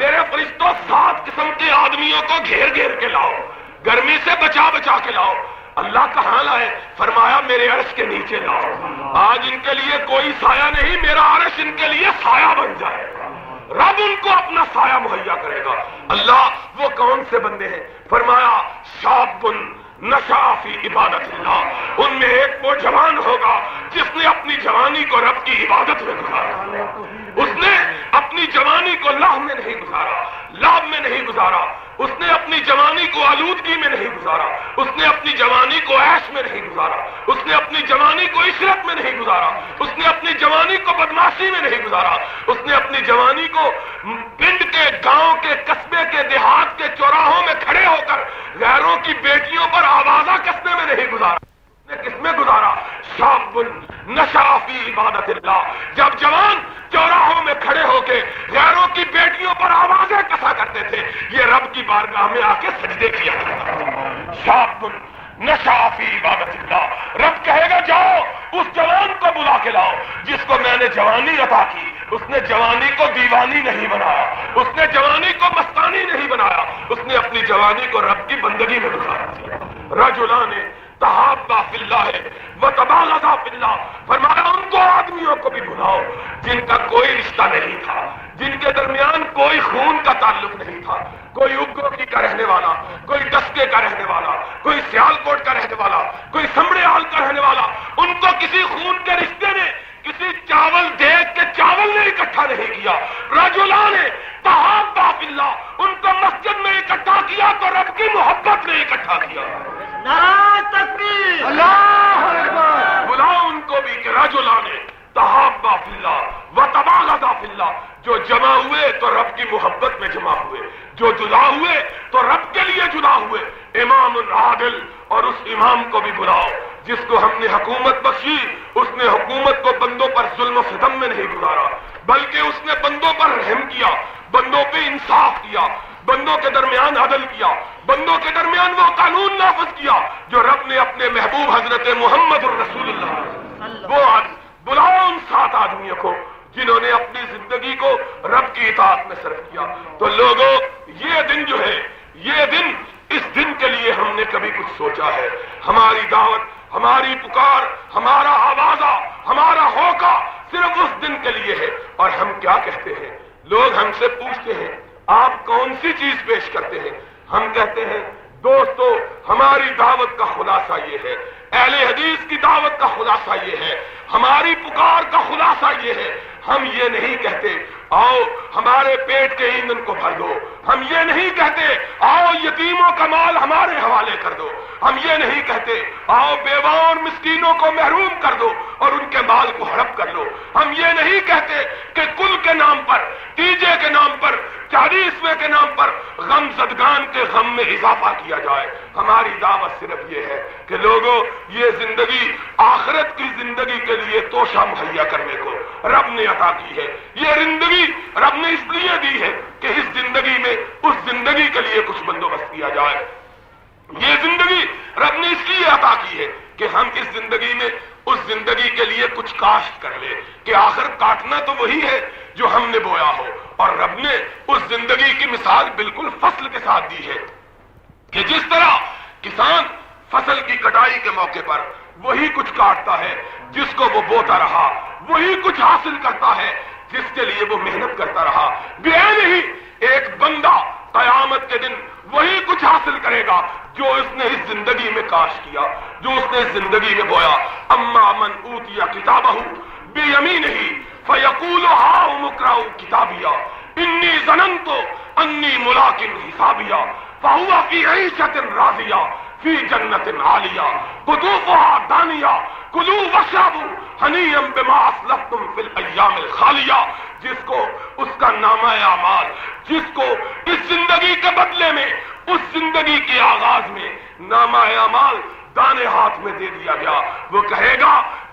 میرے فرشتوں 7 قسم کے آدمیوں کو گھیر گھیر کے لاؤ، گرمی سے بچا بچا کے لاؤ۔ اللہ کہاں لائے؟ فرمایا میرے عرش کے نیچے لاؤ، آج ان کے لیے کوئی سایہ نہیں، میرا عرش ان کے لیے سایہ بن جائے گا، رب ان کو اپنا سایہ مہیا کرے گا۔ اللہ وہ کون سے بندے ہیں؟ فرمایا شاب نشأ فی عبادت اللہ، ان میں ایک وہ جوان ہوگا جس نے اپنی جوانی کو رب کی عبادت میں گزارا، اس نے اپنی جوانی کو لہو میں نہیں گزارا، لعب میں نہیں گزارا، اس نے اپنی جوانی کو آلودگی میں نہیں گزارا، اس نے اپنی جوانی کو عیش میں نہیں گزارا، اس نے اپنی جوانی کو عشرت میں نہیں گزارا، اس نے اپنی جوانی کو بدماشی میں نہیں گزارا، اس نے اپنی جوانی کو پنڈ کے، گاؤں کے، قصبے کے، دیہات کے چوراہوں میں کھڑے ہو کر غیروں کی بیٹیوں پر آوازہ کسنے میں نہیں گزارا، کس میں گزارا؟ شاب نشأ فی عبادت اللہ، جب جوان چوراہوں میں کھڑے ہو کے غیروں کی بیٹیوں پر آوازیں کسا کرتے تھے، یہ رب کی بارگاہ میں آ کے سجدے کیا کرتا تھا۔ شاب نشأ فی عبادت اللہ، رب کہے گا جاؤ اس جوان کو بلا کے لاؤ جس کو میں نے جوانی عطا کی، اس نے جوانی کو دیوانی نہیں بنایا، اس نے جوانی کو مستانی نہیں بنایا، اس نے اپنی جوانی کو رب کی بندگی میں گزارا دیا۔ رجلان تحابا فی اللہ وتباغضا فی اللہ، فرمایا ان کو آدمیوں کو بھی بلاؤ جن کا کوئی رشتہ نہیں تھا، جن کے درمیان کوئی خون کا تعلق نہیں تھا، کوئی اگوکی کا رہنے والا، کوئی ڈسکے کا رہنے والا، کوئی سیالکوٹ کا رہنے والا، کوئی سمڑے حال کا رہنے والا، ان کو کسی خون کے رشتے نے، کسی چاول دیکھ کے چاول نے اکٹھا نہیں کیا۔ رجلان تحابا فی اللہ، ان کو مسجد میں اکٹھا کیا تو رب کی محبت نے اکٹھا کیا۔ نعرہ تکبیر، اللہ اکبر، بلاؤ ان کو بھی کہ رجلان تحابا فی اللہ وتباغضا فی اللہ، جو جمع ہوئے تو رب کی محبت میں جمع ہوئے، جو جدا ہوئے تو رب کے لیے جدا ہوئے۔ امام عادل، اور اس امام کو بھی بلاؤ جس کو ہم نے حکومت بخشی، اس نے حکومت کو بندوں پر ظلم و ستم میں نہیں گزارا، بلکہ اس نے بندوں پر رحم کیا، بندوں پہ انصاف کیا، بندوں کے درمیان عدل کیا، بندوں کے درمیان وہ قانون نافذ کیا جو رب نے اپنے محبوب حضرت محمد الرسول اللہ، وہ بلاؤ ان 7 آدمیوں کو جنہوں نے اپنی زندگی کو رب کی اطاعت میں صرف کیا۔ تو لوگوں یہ دن جو ہے، یہ دن، اس دن کے لیے ہم نے کبھی کچھ سوچا ہے؟ ہماری دعوت، ہماری پکار، ہمارا آوازہ، ہمارا ہوکا صرف اس دن کے لیے ہے۔ اور ہم کیا کہتے ہیں؟ لوگ ہم سے پوچھتے ہیں آپ کون سی چیز پیش کرتے ہیں؟ ہم کہتے ہیں دوستو ہماری دعوت کا خلاصہ یہ ہے، اہل حدیث کی دعوت کا خلاصہ یہ ہے، ہماری پکار کا خلاصہ یہ ہے۔ ہم یہ نہیں کہتے آؤ ہمارے پیٹ کے ایندھن کو بھر دو، ہم یہ نہیں کہتے آؤ یتیموں کا مال ہمارے حوالے کر دو، ہم یہ نہیں کہتے آؤ بیواؤں اور مسکینوں کو محروم کر دو اور ان کے مال کو ہڑپ کر لو، ہم یہ نہیں کہتے کہ کل کے نام پر، تیجے کے نام پر، 40ویں کے نام پر غم زدگان کے غم میں اضافہ کیا جائے۔ ہماری دعوت صرف یہ ہے کہ لوگوں یہ زندگی آخرت کی زندگی کے لیے توشہ مہیا کرنے کو رب نے عطا کی ہے، یہ زندگی رب نے اس لیے دی ہے کہ اس زندگی میں اس زندگی کے لیے کچھ بندوبست کیا جائے، یہ زندگی رب نے اس لیے عطا کی ہے کہ ہم اس زندگی میں اس زندگی کے لیے کچھ کاشت کر لے، کہ آخر کاٹنا تو وہی ہے جو ہم نے بویا ہو۔ اور رب نے اس زندگی کی مثال بالکل فصل کے ساتھ دی ہے کہ جس طرح کسان فصل کی کٹائی کے موقع پر وہی کچھ کاٹتا ہے جس کو وہ بوتا رہا، وہی کچھ حاصل کرتا ہے جس کے لیے وہ محنت کرتا رہا۔ بے نہیں ایک بندہ قیامت کے دن وہی کچھ حاصل کرے گا جو اس نے اس زندگی میں کاش کیا، جو اس نے اس زندگی میں بویا۔ اما من اوتی کتابہ بیمینہ فیقول ہاؤم اقرؤوا کتابیہ انی ظننت انی ملاق حسابیہ فہو فی عیشۃ راضیہ فی جنت عالیہ قطوفها دانیہ کلوا واشربوا ہنیئا بما اسلفتم فی الایام الخالیہ۔ جس کو اس کا نامہ اعمال، جس کو اس زندگی کے بدلے میں، اس زندگی کے آغاز میں نامہ اعمال دانے ہاتھ میں دے دیا گیا، وہ کہے گا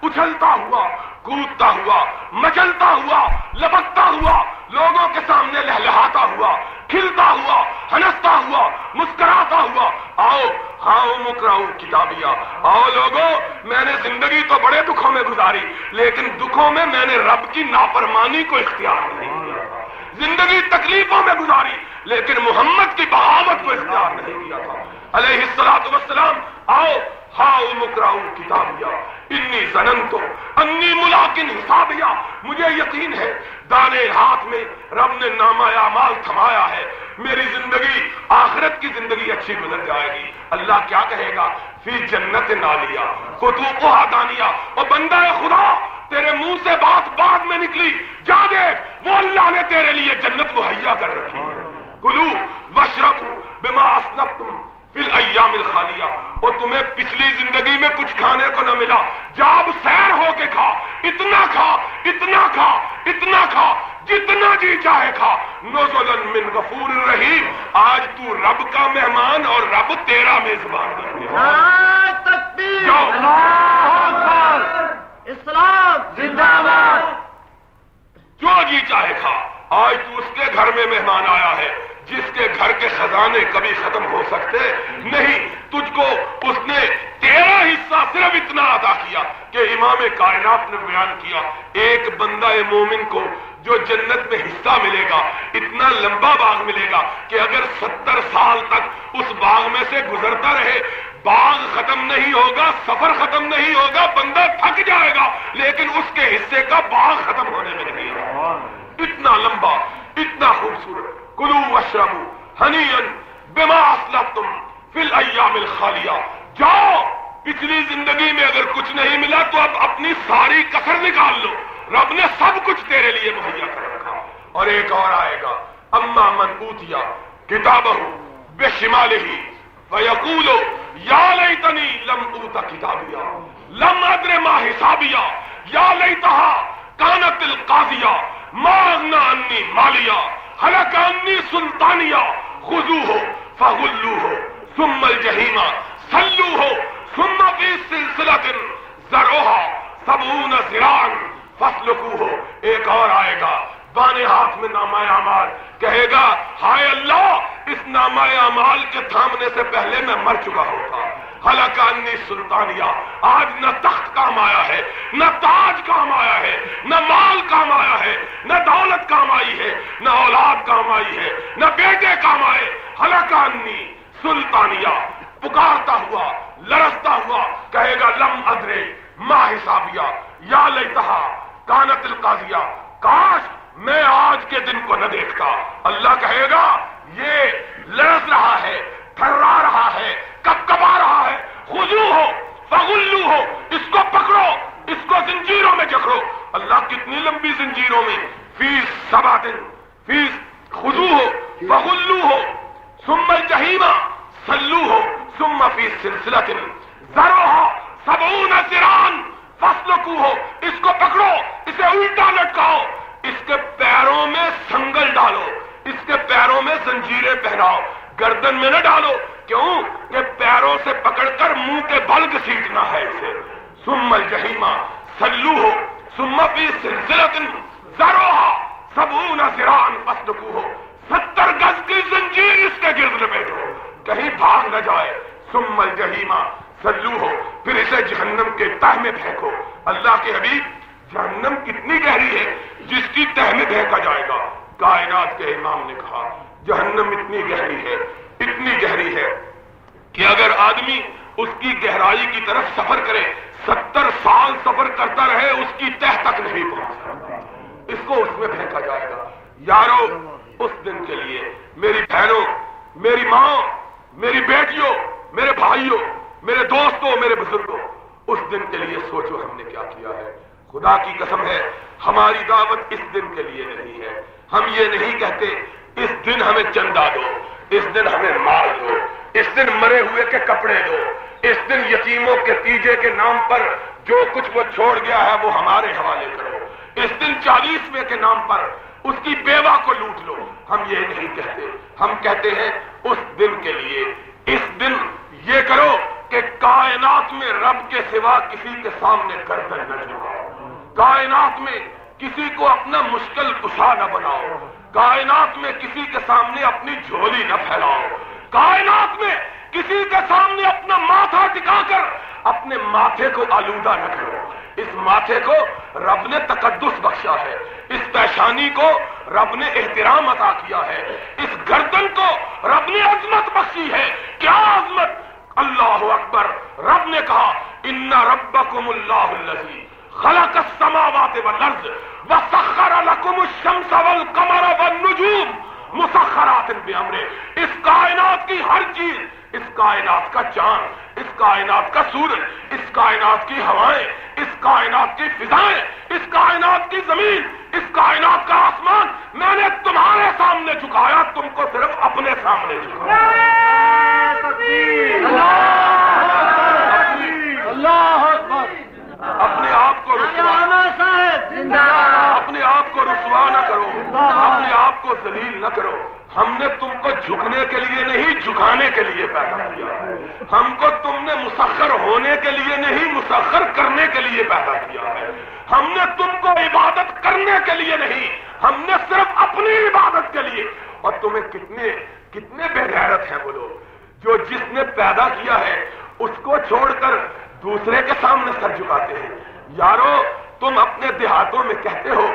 اچھلتا ہوا، کودتا ہوا، مچلتا ہوا، لپکتا ہوا، لوگوں کے سامنے لہلہاتا ہوا، کھلتا ہوا، ہنستا ہوا، مسکراتا ہوا، آؤ ہاؤم اقرؤوا کتابیہ، آؤ لوگوں، میں نے زندگی تو بڑے دکھوں میں گزاری، لیکن دکھوں میں میں نے رب کی نافرمانی کو اختیار نہیں کیا تھا۔ زندگی تکلیفوں میں گزاری، لیکن محمد کی بغاوت کو اختیار نہیں کیا تھا۔ علیہ الصلوۃ والسلام، آؤ ہاؤم اقرؤوا کتابیہ انی ظننت انی ملاق حسابیہ، مجھے یقین ہے دانے ہاتھ میں رب نے نامہ اعمال تھمایا ہے، میری زندگی آخرت کی زندگی اچھی گزر جائے گی۔ اللہ کیا کہے گا؟ فی جنت عالیہ قطوفها دانیہ، اور بندہ خدا تیرے منہ سے بات بعد میں نکلی، جا دیکھ وہ اللہ نے تیرے لیے جنت مہیا کر رکھی ہے۔ کلوا واشربوا بما اسلفتم فی الایام الخالیہ، اور تمہیں پچھلی زندگی میں کچھ کھانے کو نہ ملا، جاب سیر ہو کے کھا، اتنا کھا، اتنا کھا، اتنا کھا، جتنا جی چاہے کھا۔ نزلا من غفور رحیم، آج تو رب کا مہمان اور رب تیرا میزبان بن گیا۔ نعرہ تکبیر، جاؤ۔ اللہ اکبر، اسلام زندہ باد۔ جو جی چاہے کھا، آج تو اس کے گھر میں مہمان آیا ہے جس کے گھر کے خزانے کبھی ختم ہو سکتے نہیں۔ تجھ کو اس نے تیرا حصہ صرف اتنا عطا کیا کہ امام کائنات نے بیان کیا، ایک بندہ مومن کو جو جنت میں حصہ ملے گا، اتنا لمبا باغ ملے گا کہ اگر 70 سال تک اس باغ میں سے گزرتا رہے، باغ ختم نہیں ہوگا، سفر ختم نہیں ہوگا، بندہ تھک جائے گا، لیکن اس کے حصے کا باغ ختم ہونے میں نہیں ہوگا۔ اتنا لمبا، اتنا خوبصورت۔ کلوا واشربوا ہنیئا بما اسلفتم فی الایام الخالیہ، جاؤ پچھلی زندگی میں اگر کچھ نہیں ملا تو اب اپنی ساری کسر نکال لو، رب نے سب کچھ تیرے لیے مہیا کر رکھا۔ اور ایک اور آئے گا، اما من اوتیا کتابہ بشمالہ فیقول یا لیتنی لم اوت کتابیہ لم ادر ما حسابیہ یا لیتہا کانت القاضیہ ما اغنی عنی مالیہ ہلک عنی سلطانیہ خذوہ فغلوہ ثم الجحیم صلوہ ثم فی سلسلۃ ذرعہا 70 ذراعا فاسلکوہ۔ ایک اور آئے گا، بائیں ہاتھ میں نامہ اعمال، کہے گا ہائے اللہ، اس نامہ اعمال کے تھامنے سے پہلے میں مر چکا ہوتا۔ ہلک عنی سلطانیہ، آج نہ تخت کام آیا ہے، نہ تاج کام آیا ہے، نہ مال کام آیا ہے، نہ دولت کام آئی ہے، نہ اولاد کام آئی ہے، نہ بیٹے کام آئے۔ ہلک عنی سلطانیہ، پکارتا ہوا، لرزتا ہوا کہے گا لم ادرے ما حسابیہ یا لیتہا کانت القاضیہ، کاش میں آج کے دن کو نہ دیکھتا۔ اللہ کہے گا یہ لرز رہا ہے، تھرا رہا ہے، کپکپا رہا ہے، خذوہ فغلوہ، اس کو پکڑو، اس کو زنجیروں میں جکڑو۔ اللہ کتنی لمبی زنجیروں میں، فی سبعۃ فی خذوہ فغلوہ ثم الجحیم صلوہ ثم فی سلسلۃ ذرعہا 70 ذراعا فاسلکوہ، اس کو پکڑو، اسے الٹا لٹکاؤ، اس کے پیروں میں سنگل ڈالو، اس کے پیروں میں زنجیریں پہناؤ، گردن میں نہ ڈالو، کیوں کہ پیروں سے پکڑ کر منہ کے بل گھسیٹنا ہے اسے۔ ثم الجحیم صلوہ ثم فی سلسلۃ ذرعہا 70 ذراعا فاسلکوہ، 70 گز کی زنجیر اس کے گرد لپیٹو، کہیں بھاگ نہ جائے۔ ثم الجحیم صلوہ، پھر اسے جہنم کے تہ میں پھینکو۔ اللہ کے حبیب، جہنم کتنی گہری ہے جس کی تہ میں پھینکا جائے گا؟ کائنات کے امام نے کہا جہنم اتنی گہری ہے، اتنی گہری ہے کہ اگر آدمی اس کی گہرائی کی طرف سفر کرے، 70 سال سفر کرتا رہے، اس کی تہ تک نہیں پہنچ سکتا، اس کو اس میں پھینکا جائے گا۔ یارو اس دن کے لیے میری بہنوں، میری ماں، میری بیٹیوں، میرے بھائیوں، میرے دوستوں، میرے بزرگوں، اس دن کے لیے سوچو ہم نے کیا کیا ہے۔ خدا کی قسم ہے ہماری دعوت اس دن کے لیے نہیں ہے۔ ہم یہ نہیں کہتے اس دن ہمیں چندہ دو، اس دن ہمیں مال دو، اس دن مرے ہوئے کے کپڑے دو، اس دن یتیموں کے تیجے کے نام پر جو کچھ وہ چھوڑ گیا ہے وہ ہمارے حوالے کرو، اس دن 40ویں کے نام پر اس کی بیوہ کو لوٹ لو۔ ہم یہ نہیں کہتے، ہم کہتے ہیں اس دن کے لیے، اس دن یہ کرو کہ کائنات میں رب کے سوا کسی کے سامنے گردن نہ جھکاؤ، کائنات میں کسی کو اپنا مشکل کشا نہ بناؤ، کائنات میں کسی کے سامنے اپنی جھولی نہ پھیلاؤ، کائنات میں کسی کے سامنے اپنا ماتھا ٹکا کر اپنے ماتھے کو آلودہ نہ کرو۔ اس ماتھے کو رب نے تقدس بخشا ہے، اس پیشانی کو رب نے احترام عطا کیا ہے، اس گردن کو رب نے عظمت بخشی ہے۔ کیا عظمت! اللہ اکبر! رب نے کہا ان ربکم اللہ الذی خلق السماوات والارض وسخر لکم الشمس والقمر والنجوم مسخرات بامرہ۔ اس کائنات کی ہر چیز، اس کائنات کا چاند، اس کائنات کا سورج، اس کائنات کی ہوائیں، اس کائنات کی فضائیں، اس کائنات کی زمین، اس کائنات کا آسمان میں نے تمہارے سامنے جھکایا، تم کو صرف اپنے سامنے جھکایا۔ اللہ اکبر! اپنے آپ کو اپنے آپ کو رسوا نہ کرو، اپنے آپ کو ذلیل نہ کرو۔ ہم نے تم کو جھکنے کے لیے نہیں، جھکانے کے لیے پیدا کیا۔ ہم کو تم نے مسخر ہونے کے لیے نہیں، مسخر کرنے کے لیے پیدا کیا ہے۔ ہم نے تم کو عبادت کرنے کے لیے نہیں، ہم نے صرف اپنی عبادت کے لیے۔ اور تمہیں کتنے بے غیرت ہیں وہ لوگ جو جس نے پیدا کیا ہے اس کو چھوڑ کر دوسرے کے سامنے سر جھکاتے ہیں۔ یارو تم اپنے دیہاتوں میں کہتے ہو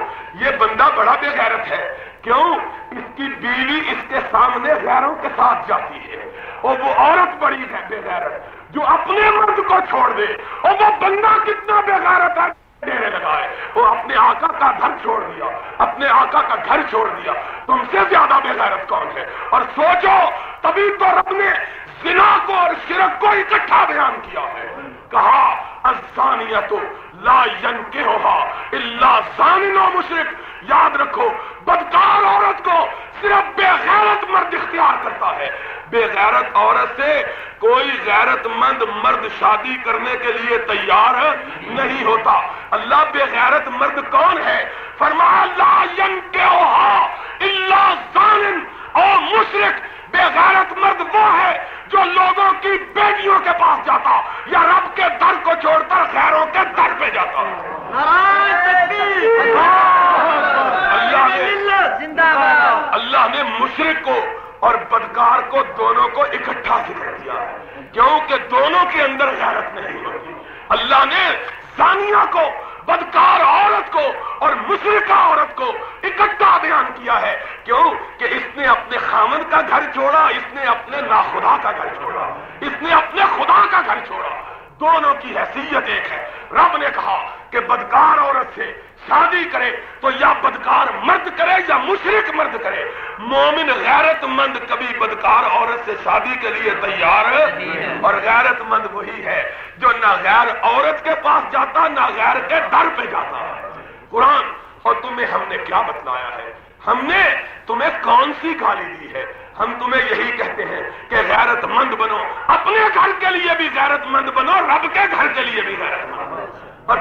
یہ بندہ بڑا بے غیرت ہے، کیوں؟ اس کی بیوی اس کے سامنے غیروں کے ساتھ جاتی ہے، اور وہ عورت بڑی ہے بے غیرت جو اپنے مرد کو چھوڑ دے، اور وہ بندہ کتنا بے غیرت ہے ڈیرے لگائے، وہ اپنے آقا کا گھر چھوڑ دیا، اپنے آقا کا گھر چھوڑ دیا۔ تم سے زیادہ بے غیرت کون ہے؟ اور سوچو تبھی تو رب نے زنا کو اور شرک کو اکٹھا بیان کیا ہے، کہا الزانیۃ لا ینکحها الا زان و مشرک۔ یاد رکھو بدکار عورت کو صرف بے غیرت مرد اختیار کرتا ہے۔ بے غیرت عورت سے کوئی غیرت مند مرد شادی کرنے کے لیے تیار نہیں ہوتا۔ اللہ بے غیرت مرد کون ہے؟ فرمایا لا ینکحها الا زان و مشرک۔ بے غیرت مرد وہ ہے جو لوگوں کی بیٹیوں کے پاس جاتا یا رب کے در کو چھوڑ کر غیروں کے در پہ جاتا۔ اللہ نے مشرک کو اور بدکار کو دونوں کو اکٹھا ذکر کیا ہے، کیونکہ دونوں کے اندر غیرت نہیں ہوتی۔ اللہ نے زانیہ کو، بدکار عورت کو اور مشرکہ عورت کو اکٹھا بیان کیا ہے، کیوں کہ اس نے اپنے خامن کا گھر چھوڑا، اس نے اپنے ناخدا کا گھر چھوڑا، اس نے اپنے خدا کا گھر چھوڑا۔ دونوں کی حیثیت ایک ہے۔ رب نے کہا کہ بدکار عورت سے شادی کرے تو یا بدکار مرد کرے یا مشرک مرد کرے۔ مومن غیرت مند کبھی بدکار عورت سے شادی کے لیے تیار اور غیرت مند وہی ہے جو نہ غیر عورت کے پاس جاتا نہ غیر کے در پہ جاتا ہے۔ قرآن اور تمہیں ہم نے کیا بتلایا ہے؟ ہم نے تمہیں کون سی گالی دی ہے؟ ہم تمہیں یہی کہتے ہیں کہ غیرت مند بنو، اپنے گھر کے لیے بھی غیرت مند بنو، رب کے گھر کے لیے بھی غیرت مند بنو۔ اور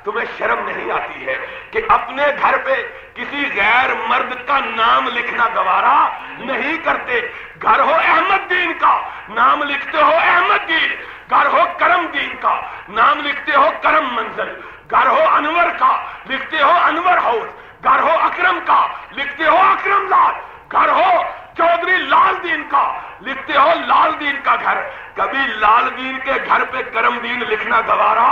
تمہیں شرم نہیں آتی ہے کہ اپنے گھر پہ کسی غیر مرد کا نام لکھنا گوارا نہیں کرتے؟ گھر ہو احمد دین کا نام لکھتے ہو احمد دین، گھر ہو کرم دین کا نام لکھتے ہو کرم منزل، گھر ہو انور کا لکھتے ہو انور ہاؤس، گھر ہو اکرم کا لکھتے ہو اکرم لال، گھر ہو چودھری لال دین کا لکھتے ہو لال دین کا گھر۔ کبھی لال دین کے گھر پہ کرم دین لکھنا گوارا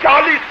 40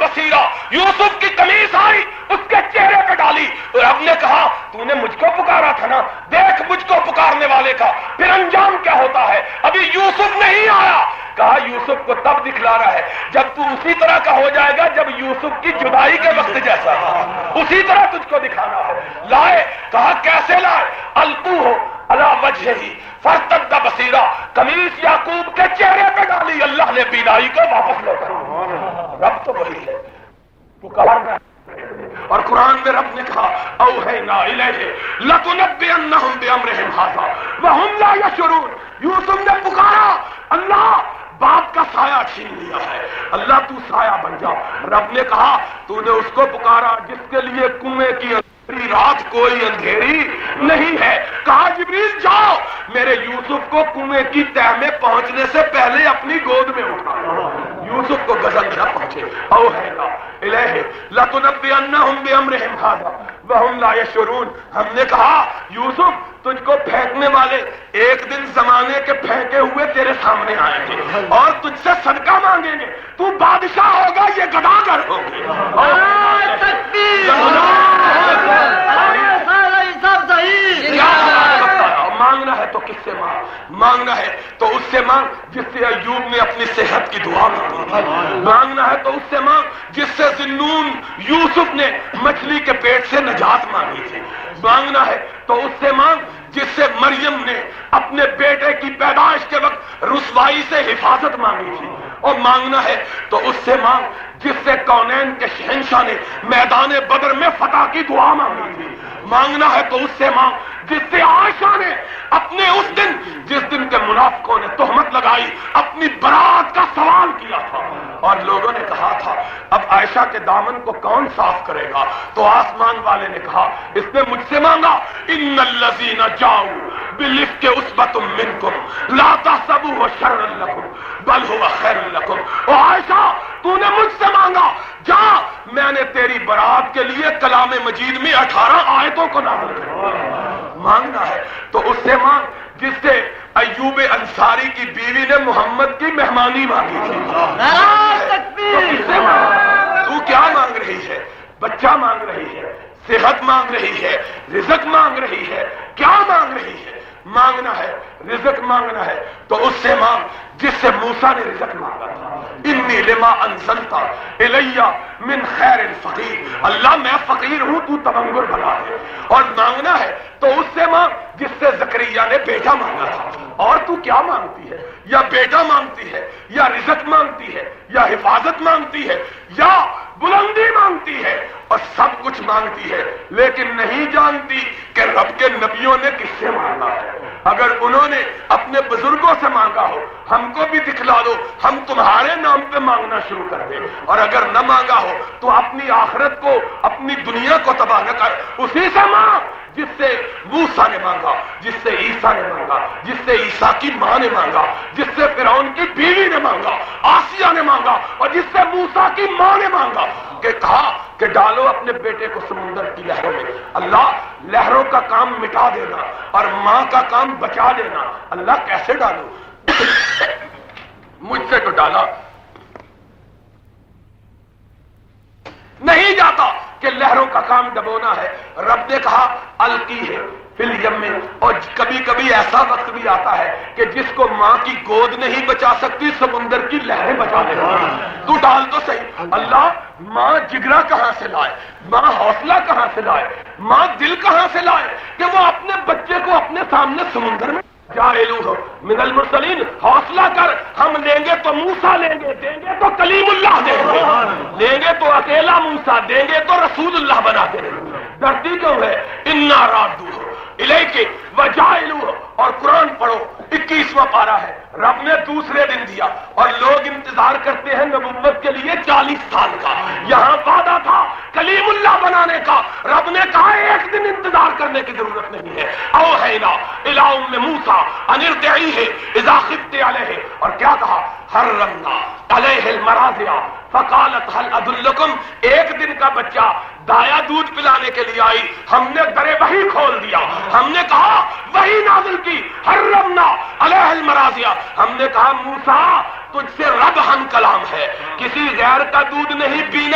بصیرا، یوسف کی قمیص آئی اس کے چہرے پہ ڈالی، رب نے کہا تو نے مجھ کو پکارا تھا نا، دیکھ مجھ کو پکارنے والے کا پھر انجام کیا ہوتا ہے۔ ابھی یوسف نہیں آیا، کہا یوسف کو تب دکھلا رہا ہے جب تو اسی طرح کا ہو جائے گا جب یوسف کی جدائی کے وقت جیسا تھا، اسی طرح تجھ کو دکھانا ہے۔ لائے، کہا کیسے لائے؟ القو ہو علی وجہ ہی فرتد بصیرا، قمیص یعقوب کے چہرے پہ ڈالی، اللہ نے بینائی کو واپس لوٹا۔ رب تو وہی ہے، پکارنا۔ اور قرآن میں رب نے کہا اوحینا الیہ لتنبئنہم بامرہم ھذا وہم لا یشعرون، یوسف نے پکارا اللہ باپ کا سایہ چھین لیا ہے، اللہ تو سایہ بن جا۔ رب نے کہا تو نے اس کو پکارا جس کے لیے کنویں کی اندھیری رات کوئی اندھیری نہیں ہے، کہا جبریل جاؤ میرے یوسف کو کنویں کی تہ میں پہنچنے سے پہلے اپنی گود میں اٹھا، یوسف کو غزل نہ پہنچے۔ اوحینا الیہ لتنبئنہم بامرہم ھذا وہم لا یشعرون، ہم نے کہا یوسف تجھ کو پھینکنے والے ایک دن زمانے کے پھینکے ہوئے تیرے سامنے آئیں گے اور تجھ سے صدقہ مانگیں گے، تو بادشاہ ہوگا یہ گداگر ہوں گے۔ مانگنا ہے تو کس سے مانگ؟ مانگنا ہے تو اس سے مانگ جس سے ایوب نے اپنی صحت کی دعا مانگی، مانگنا ہے تو اس سے مانگ جس سے ذنون یوسف نے مچھلی کے پیٹ سے نجات مانگی تھی، مانگنا ہے تو اس سے مانگ جس سے مریم نے اپنے بیٹے کی پیدائش کے وقت رسوائی سے حفاظت مانگی تھی، اور مانگنا ہے تو اس سے مانگ جس سے کونین کے شہنشاہ نے میدان بدر میں فتح کی دعا مانگی تھی، مانگنا ہے تو اس سے مانگ جس سے عائشہ نے اپنے اس دن جس دن کے منافقوں نے تہمت لگائی اپنی برات کا سوال کیا تھا اور لوگوں نے کہا تھا اب عائشہ کے دامن کو کون صاف کرے گا، تو آسمان والے نے کہا اس نے مجھ سے مانگا ان الذین جاؤوا بالافک عصبۃ منکم لا تحسبوه شرا لکم بل هو خیر لکم، او عائشہ تو نے مجھ سے مانگا، جا میں نے تیری برات کے لیے کلام مجید میں 18 آیتوں کو نازل کیا۔ مانگنا ہے تو اس سے مانگ جس سے ایوب انصاری کی بیوی نے محمد کی مہمانی مانگی تھی۔ تو اس سے مانگ، تو کیا مانگ رہی ہے؟ بچہ مانگ رہی ہے، صحت مانگ رہی ہے، رزق مانگ رہی ہے، کیا مانگ رہی ہے؟ مانگنا ہے رزق مانگنا ہے تو اس سے مانگ جس سے موسیٰ نے رزق مانگا تھا، انی لما انزلت الی من خیر فقیر، اللہ میں فقیر ہوں تو تبنگر بنا دے۔ اور مانگنا ہے تو اس سے مانگ جس سے زکریا نے بیٹا مانگا تھا۔ اور تو کیا مانگتی ہے؟ یا بیٹا مانگتی ہے، یا رزق مانگتی ہے، یا حفاظت مانگتی ہے، یا بلندی مانگتی ہے، اور سب کچھ مانگتی ہے لیکن نہیں جانتی کہ رب کے نبیوں نے کس سے مانگا ہے۔ اگر انہوں نے اپنے بزرگوں سے مانگا ہو ہم کو بھی دکھلا دو، ہم تمہارے نام پہ مانگنا شروع کر دیں، اور اگر نہ مانگا ہو تو اپنی آخرت کو اپنی دنیا کو تباہ نہ کر، اسی سے مانگ جس سے موسیٰ نے مانگا، جس سے عیسیٰ نے مانگا، جس سے عیسیٰ کی ماں نے مانگا، جس سے فرعون کی بیوی نے مانگا، آسیہ نے مانگا، اور جس سے موسیٰ کی ماں نے مانگا کہ کہا کہ ڈالو اپنے بیٹے کو سمندر کی لہروں میں، اللہ لہروں کا کام مٹا دینا اور ماں کا کام بچا لینا، اللہ کیسے ڈالو؟ مجھ سے تو ڈالا نہیں جاتا کہ لہروں کا کام دبونا ہے۔ رب نے کہا القی ہے فی الیم، اور کبھی کبھی ایسا وقت بھی آتا ہے کہ جس کو ماں کی گود نہیں بچا سکتی سمندر کی لہریں بچا دیتی، تو ڈال تو صحیح۔ اللہ ماں جگرا کہاں سے لائے، ماں حوصلہ کہاں سے لائے، ماں دل کہاں سے لائے کہ وہ اپنے بچے کو اپنے سامنے سمندر میں جاعلوہ من المرسلین، حوصلہ کر ہم لیں گے تو موسیٰ لیں گے، دیں گے تو کلیم اللہ دیں گے، لیں گے تو اکیلا موسیٰ، دیں گے تو رسول اللہ بنا کے دیں گے۔ ڈرتی کیوں ہے؟ انا رادوہ الیک وجاعلوہ، اور قرآن پڑھو 21واں پارہ ہے، رب نے دوسرے دن دیا اور لوگ انتظار کرتے ہیں نبوت کے لیے 40 سال کا، یہاں وعدہ تھا کلیم اللہ بنانے کا، رب نے کہا ایک دن انتظار کرنے کی ضرورت نہیں ہے۔ اوحینا الی ام موسیٰ ان ارضعیہ اذا خفت علیہ، اور کیا کہا؟ حرمنا علیہ المراضع فقالت هل ادلکم، ایک دن کا بچہ دایا دودھ پلانے کے لیے آئی، ہم نے در وحی کھول دیا، ہم نے کہا وحی نازل کی، حرمنا علیہ المراضع، ہم نے کہا موسیٰ تجھ سے رب ہم کلام ہے، کسی غیر کا دودھ نہیں پینا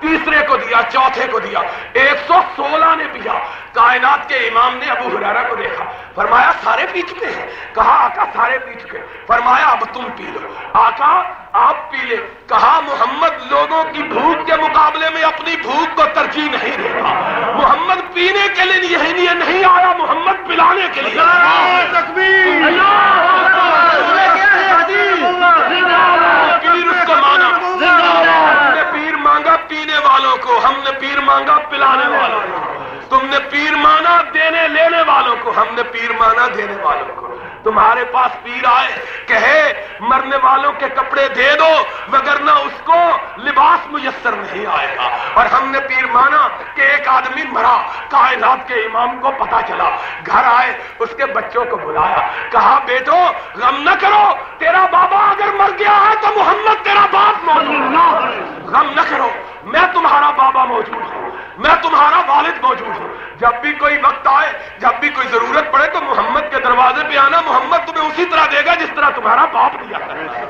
تیسرے کو دیا، چوتھے کو دیا، 116 نے پیا۔ کائنات کے امام نے ابو ہریرہ کو دیکھا، فرمایا سارے پی چکے ہیں؟ کہا آقا سارے پی چکے۔ فرمایا اب تم پی لو۔ آقا آپ پی لے۔ کہا محمد لوگوں کی بھوک کے مقابلے میں اپنی بھوک کو ترجیح نہیں دیتا۔ محمد پینے کے لیے نہیں آیا، محمد پلانے کے لیے۔ پیر اس کو مانا، ہم نے پیر مانگا پینے والوں کو، ہم نے پیر مانگا پلانے والوں کو۔ تم نے پیر مانا دینے لینے والوں کو، ہم نے پیر مانا دینے والوں کو۔ تمہارے پاس پیر آئے کہے مرنے والوں کے کپڑے دے دو وگرنہ اس کو لباس میسر نہیں آئے گا، اور ہم نے پیر مانا کہ ایک آدمی مرا، کائنات کے امام کو پتا چلا، گھر آئے اس کے بچوں کو بلایا، کہا بیٹو غم نہ کرو، تیرا بابا اگر مر گیا ہے تو محمد تیرا باپ موجود ہے، غم نہ کرو، میں تمہارا بابا موجود ہوں، میں تمہارا والد موجود ہوں، جب بھی کوئی وقت آئے، جب بھی کوئی ضرورت پڑے تو محمد کے دروازے پہ آنا، محمد تمہیں اسی طرح دے گا جس طرح تمہارا باپ دیا کرتا ہے۔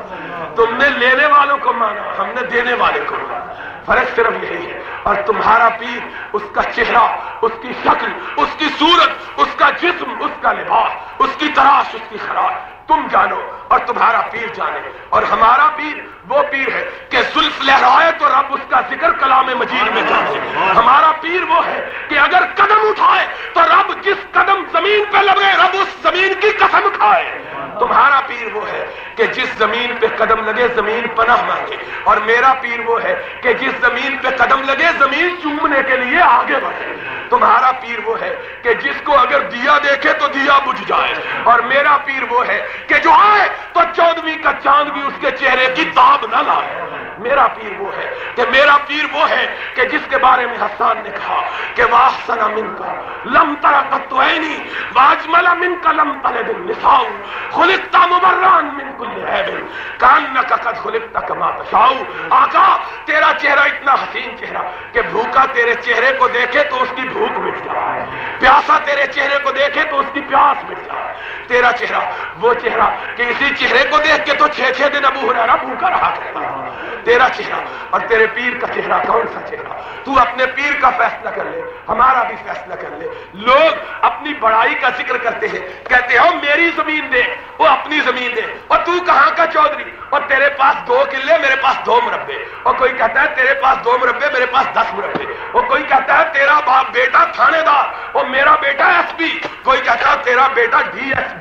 تم نے لینے والوں کو مانا، ہم نے دینے والے کو مانا، فرق صرف یہی ہے۔ اور تمہارا پیر، اس کا چہرہ، اس کی شکل، اس کی صورت، اس کا جسم، اس کا لباس، اس کی تراش، اس کی خراش تم جانو اور تمہارا پیر جانے۔ اور ہمارا پیر وہ پیر ہے کہ زلف لہرائے تو رب اس کا ذکر کلام مجید میں جانے۔ ہمارا پیر وہ ہے کہ اگر قدم اٹھائے تو رب جس قدم زمین پہ لگے رب اس زمین کی قسم کھائے۔ تمہارا پیر وہ ہے کہ جس زمین پہ قدم لگے زمین پناہ مانگے، اور میرا پیر وہ ہے کہ جس زمین پہ قدم لگے زمین چومنے کے لیے آگے بڑھے۔ تمہارا پیر وہ ہے کہ جس کو اگر دیا دیکھے تو دیا بجھ جائے، اور میرا پیر وہ ہے کہ جو آئے تو 14ویں کا چاند بھی اس کے چہرے کی تاب نہ لائے۔ میرا پیر وہ ہے کہ میرا پیر وہ ہے کہ جس کے بارے میں حسان نے کہا کہ واحسن منک لم تر قط عینی واجمل منک لم تلد النساء خلقت مبرئا من کل عیب کانک قد خلقت کما تشاء۔ آقا تیرا چہرہ اتنا حسین چہرہ کہ بھوکا تیرے چہرے کو دیکھے تو اس کی بھوک مٹ جائے، پیاسا تیرے چہرے کو دیکھے تو اس کی پیاس مٹ جائے۔ تیرا چہرہ وہ چہرہ کہ اسی چہرے کو دیکھ کے تو 6 دن ابو ہریرہ بھوکا رہا کرتا ہے۔ تیرا چہرہ اور تیرے پیر کا چہرہ کون سا چہرہ؟ تو اپنے پیر کا فیصلہ کر لے، ہمارا بھی فیصلہ کر لے۔ لوگ اپنی بڑائی کا ذکر کرتے ہیں، کہتے ہیں میری زمین دے، وہ اپنی زمین دے، اور تو کہاں کا چودھری، اور تیرے پاس 2 کلے میرے پاس 2 مربے، اور کوئی کہتا ہے تیرے پاس 2 مربے میرے پاس 10 مربے، اور کوئی کہتا ہے تیرا باپ بیٹا تھانے دار اور میرا بیٹا SP، کوئی کہتا ہے تیرا بیٹا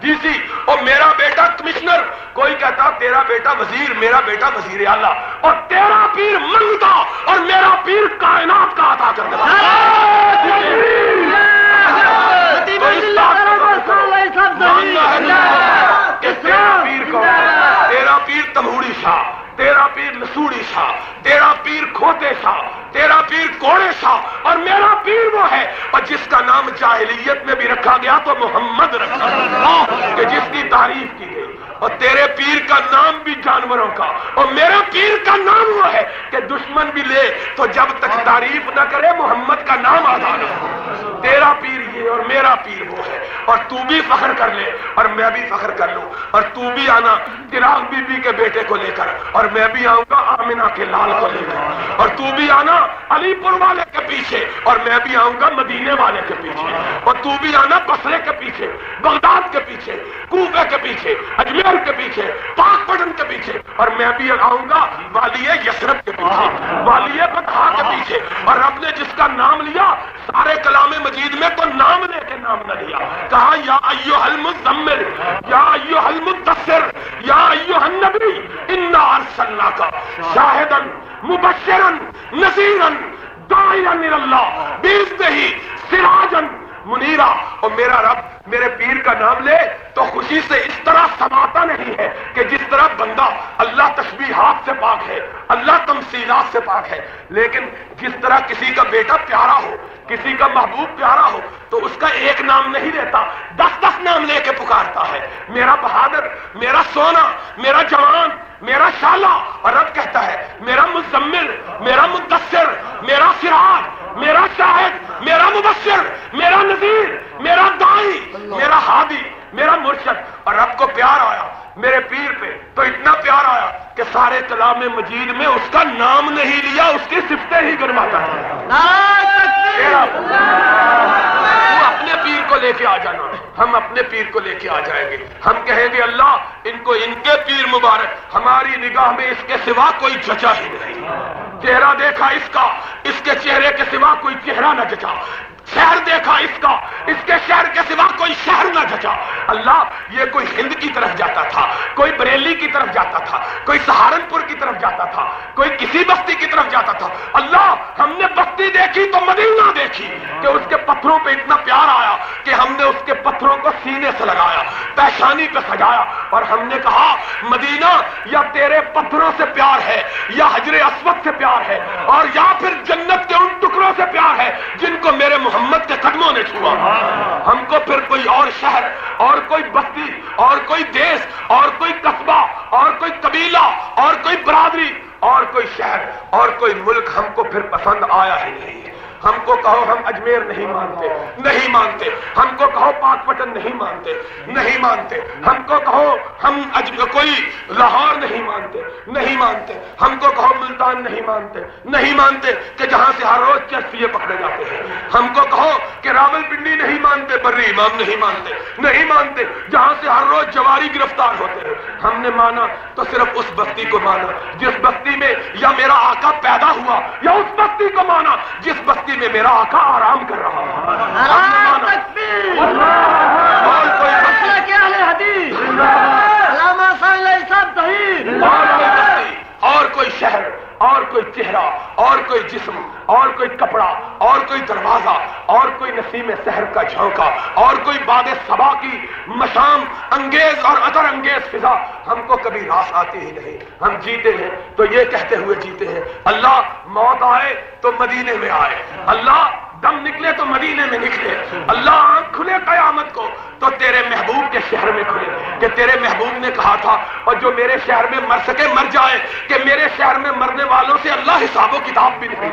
DC اور میرا بیٹا کمشنر، کوئی کہتا تیرا بیٹا وزیر میرا بیٹا وزیر اعلیٰ، اور تیرا پیر منگتا اور میرا پیر کائنات کا عطا کرنے والا۔ تیرا پیر کون ہے؟ تیرا پیر تمہوڑی شاہ، تیرا پیر نسوڑی شاہ، تیرا پیر کھوتے شاہ، تیرا پیر کوڑے شاہ، اور میرا پیر وہ ہے اور جس کا نام جاہلیت میں بھی رکھا گیا تو محمد رکھا گیا کہ جس کی تعریف کی گئی، اور تیرے پیر کا نام بھی جانوروں کا، اور میرا پیر کا نام وہ ہے کہ دشمن بھی لے تو جب تک تعریف نہ کرے محمد کا نام ادا نہ ہو۔ تیرا پیر یہ اور میرا پیر وہ ہے، اور تو بھی فخر کر لے اور میں بھی فخر کر لوں، اور تو بھی آنا چراغ بی بی کے بیٹے کو لے کر، اور میں بھی آؤں گا آمنہ کے لال کو لے کر، اور تو بھی آنا علی پور والے کے پیچھے اور میں بھی آؤں گا مدینے والے کے پیچھے، اور تو بھی آنا بصرے کے پیچھے، بغداد کے پیچھے، کوفے کے پیچھے، اجمیر کے پیچھے، پاک پٹن کے پیچھے، اور میں بھی آؤں گا والی یثرب کے پیچھے، والی بطحا کے پیچھے۔ اور رب نے جس کا نام لیا سارے کلام مجید میں تو نام لے کے نام نہ لیا، کہا یا ایھا المزمل، یا ایھا المدثر، یا ایھا النبی انا ارسلناک شاہدا مبشرا نذیرا داعیا الی اللہ باذنہ سراجا منیرا۔ اور میرا رب میرے پیر کا نام لے تو خوشی سے اس طرح سماتا نہیں ہے کہ جس طرح بندہ اللہ تشبیہات سے پاک ہے، اللہ تمثیلات سے پاک ہے، لیکن جس طرح کسی کا بیٹا پیارا ہو، کسی کا محبوب پیارا ہو تو اس کا ایک نام نہیں لیتا، 10 نام لے کے پکارتا ہے، میرا بہادر، میرا سونا، میرا جوان، میرا شالا۔ اور رب کہتا ہے میرا مزمل، میرا مدثر، میرا سراج، میرا شاہد، میرا مبشر، میرا نذیر، میرا داعی، میرا ہادی، میرا مرشد۔ اور رب کو پیار آیا میرے پیر پہ تو اتنا پیار آیا کہ سارے کلام مجید میں اس کا نام نہیں لیا، اس کی صفتیں ہی گنواتا ہے۔ تو اپنے پیر کو لے کے آ جانا، ہم اپنے پیر کو لے کے آ جائیں گے، ہم کہیں گے اللہ ان کو ان کے پیر مبارک، ہماری نگاہ میں اس کے سوا کوئی جچا ہی نہیں، چہرہ دیکھا اس کا، اس کے چہرے کے سوا کوئی چہرہ نہ جچا، شہر دیکھا اس کا، اس کے شہر کے سوا کوئی شہر نہ جچا۔ اللہ یہ کوئی ہند کی طرف جاتا تھا، کوئی بریلی کی طرف جاتا تھا، کوئی سہارنپور کی طرف جاتا تھا، کوئی کسی بستی کی طرف جاتا تھا، اللہ ہم نے بستی دیکھی تو مدینہ دیکھی کہ اس کے پتھروں پہ اتنا پیار آیا کہ ہم نے اس کے پتھروں کو سینے سے لگایا، پیشانی پہ سجایا، اور ہم نے کہا مدینہ یا تیرے پتھروں سے پیار ہے، یا حجر اسود سے پیار ہے، اور یا پھر جنت کے ان ٹکڑوں سے پیار ہے جن کو میرے محمد کے قدموں نے چھوا۔ ہم کو پھر کوئی اور شہر اور کوئی بستی اور کوئی دیس اور کوئی قصبہ اور کوئی قبیلہ اور کوئی برادری اور کوئی شہر اور کوئی ملک ہم کو پھر پسند آیا ہی نہیں۔ ہم کو کہو ہم اجمیر نہیں مانتے، نہیں مانتے، ہم کو کہو پاک پٹن نہیں مانتے، نہیں مانتے، ہم کو کہو ہم کوئی لاہور نہیں مانتے، نہیں مانتے، ہم کو کہو ملتان نہیں مانتے، نہیں مانتے کہ جہاں سے ہر روز چرسیے پکڑے جاتے ہیں، ہم کو کہو کہ راول پنڈی نہیں مانتے، بری امام نہیں مانتے، نہیں مانتے، جہاں سے ہر روز جواری گرفتار ہوتے ہیں۔ ہم نے مانا تو صرف اس بستی کو مانا جس بستی میں یا میرا آقا پیدا ہوا، یا اس بستی کو مانا جس بستی میں میرا آقا آرام کر رہا ہے۔ اور کوئی اور کوئی شہر اور کوئی چہرہ اور کوئی جسم اور کوئی کپڑا اور کوئی دروازہ اور کوئی نسیم سحر کا جھونکا اور کوئی باد صبا کی مشام انگیز اور اثر انگیز فضا ہم کو کبھی راس آتی ہی نہیں۔ ہم جیتے ہیں تو یہ کہتے ہوئے جیتے ہیں اللہ موت آئے تو مدینے میں آئے، اللہ دم نکلے تو مدینے میں نکلے، اللہ آنکھ کھلے قیامت کو تو تیرے محبوب کے شہر میں کھلے، کہ تیرے محبوب نے کہا تھا اور جو میرے شہر میں مر سکے مر جائے، کہ میرے شہر میں مرنے والوں سے اللہ حساب و کتاب بھی نہیں۔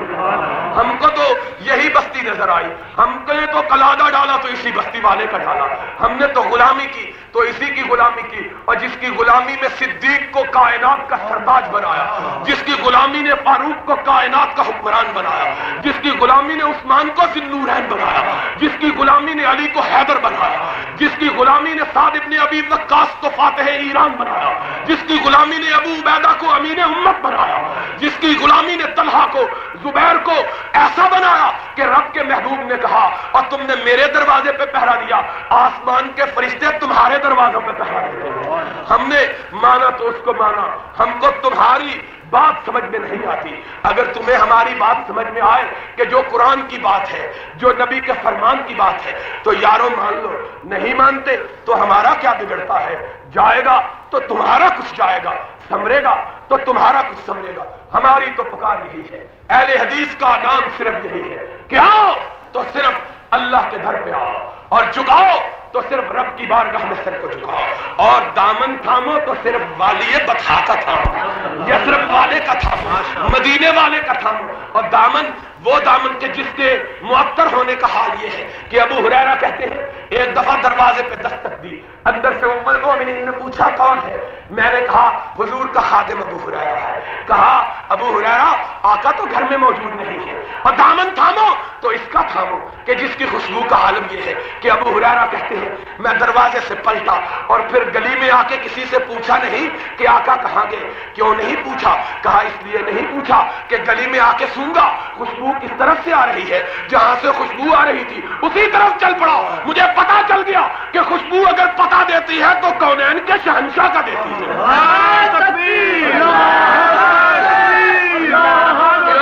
ہم کو تو یہی بستی نظر آئی، ہم نے تو قلادہ ڈالا تو اسی بستی والے کا ڈالا، ہم نے تو غلامی کی تو اسی کی غلامی کی، اور جس کی غلامی میں صدیق کو کائنات کا سرتاج بنایا، جس کی غلامی نے فاروق کو کائنات کا حکمران بنایا، جس کی غلامی نے عثمان کو ذی النورین بنایا، جس کی غلامی نے علی کو حیدر بنایا، جس کی غلامی نے سعد ابن ابی وقاص کو فاتح ایران بنایا، جس کی غلامی نے ابو عبیدہ کو امین امت بنایا، جس کی غلامی نے طلحہ کو زبیر کو ایسا بنایا کہ رب کے محبوب نے کہا اور تم نے میرے دروازے پہ پہرا دیا، آسمان کے فرشتے تمہارے دروازوں پہ پہرا دیتے ہیں۔ ہم نے مانا تو اس کو مانا، ہم کو تمہاری بات سمجھ میں نہیں آتی، اگر تمہیں ہماری بات سمجھ میں آئے کہ جو قرآن کی بات ہے، جو نبی کے فرمان کی بات ہے تو یارو مان لو، نہیں مانتے تو ہمارا کیا بگڑتا ہے، جائے گا تو تمہارا کچھ جائے گا، سمرے گا تو تمہارا کچھ سمرے گا۔ ہماری تو پکار یہی ہے، اہل حدیث کا نام صرف یہی ہے کہ آؤ تو صرف اللہ کے گھر پہ آؤ، اور جھکاؤ تو صرف رب کی بارگاہ میں سر کو جھکاؤ، اور دامن تھامو تو صرف والی بطحا کا تھامو، یثرب والے کا تھامو، مدینے والے کا تھامو، اور دامن وہ دامن کے جس کے معطر ہونے کا حال یہ ہے کہ ابو ہریرہ کہتے ہیں ایک دفعہ دروازے پہ دستک دی، اندر سے ام المؤمنین نے پوچھا کون ہے، میں نے کہا حضور کا خادم ابو ہریرہ ہے، کہا ابو ہریرہ آقا تو گھر میں موجود نہیں ہے، اور دامن تھامو تو اس کا تھامو کہ جس کی خوشبو کا عالم یہ ہے کہ ابو ہریرہ کہتے ہیں میں دروازے سے پلٹا اور پھر گلی میں آ کے کسی سے پوچھا نہیں کہ آقا کہاں گئے، کیوں نہیں پوچھا، کہا اس لیے نہیں پوچھا کہ گلی میں آ کے سونگا خوشبو کس طرف سے آ رہی ہے، جہاں سے خوشبو آ رہی تھی اسی طرف چل پڑا، مجھے پتا چل گیا کہ خوشبو اگر پتا دیتی ہے تو کونین کے شہنشاہ کا دیتی ہے۔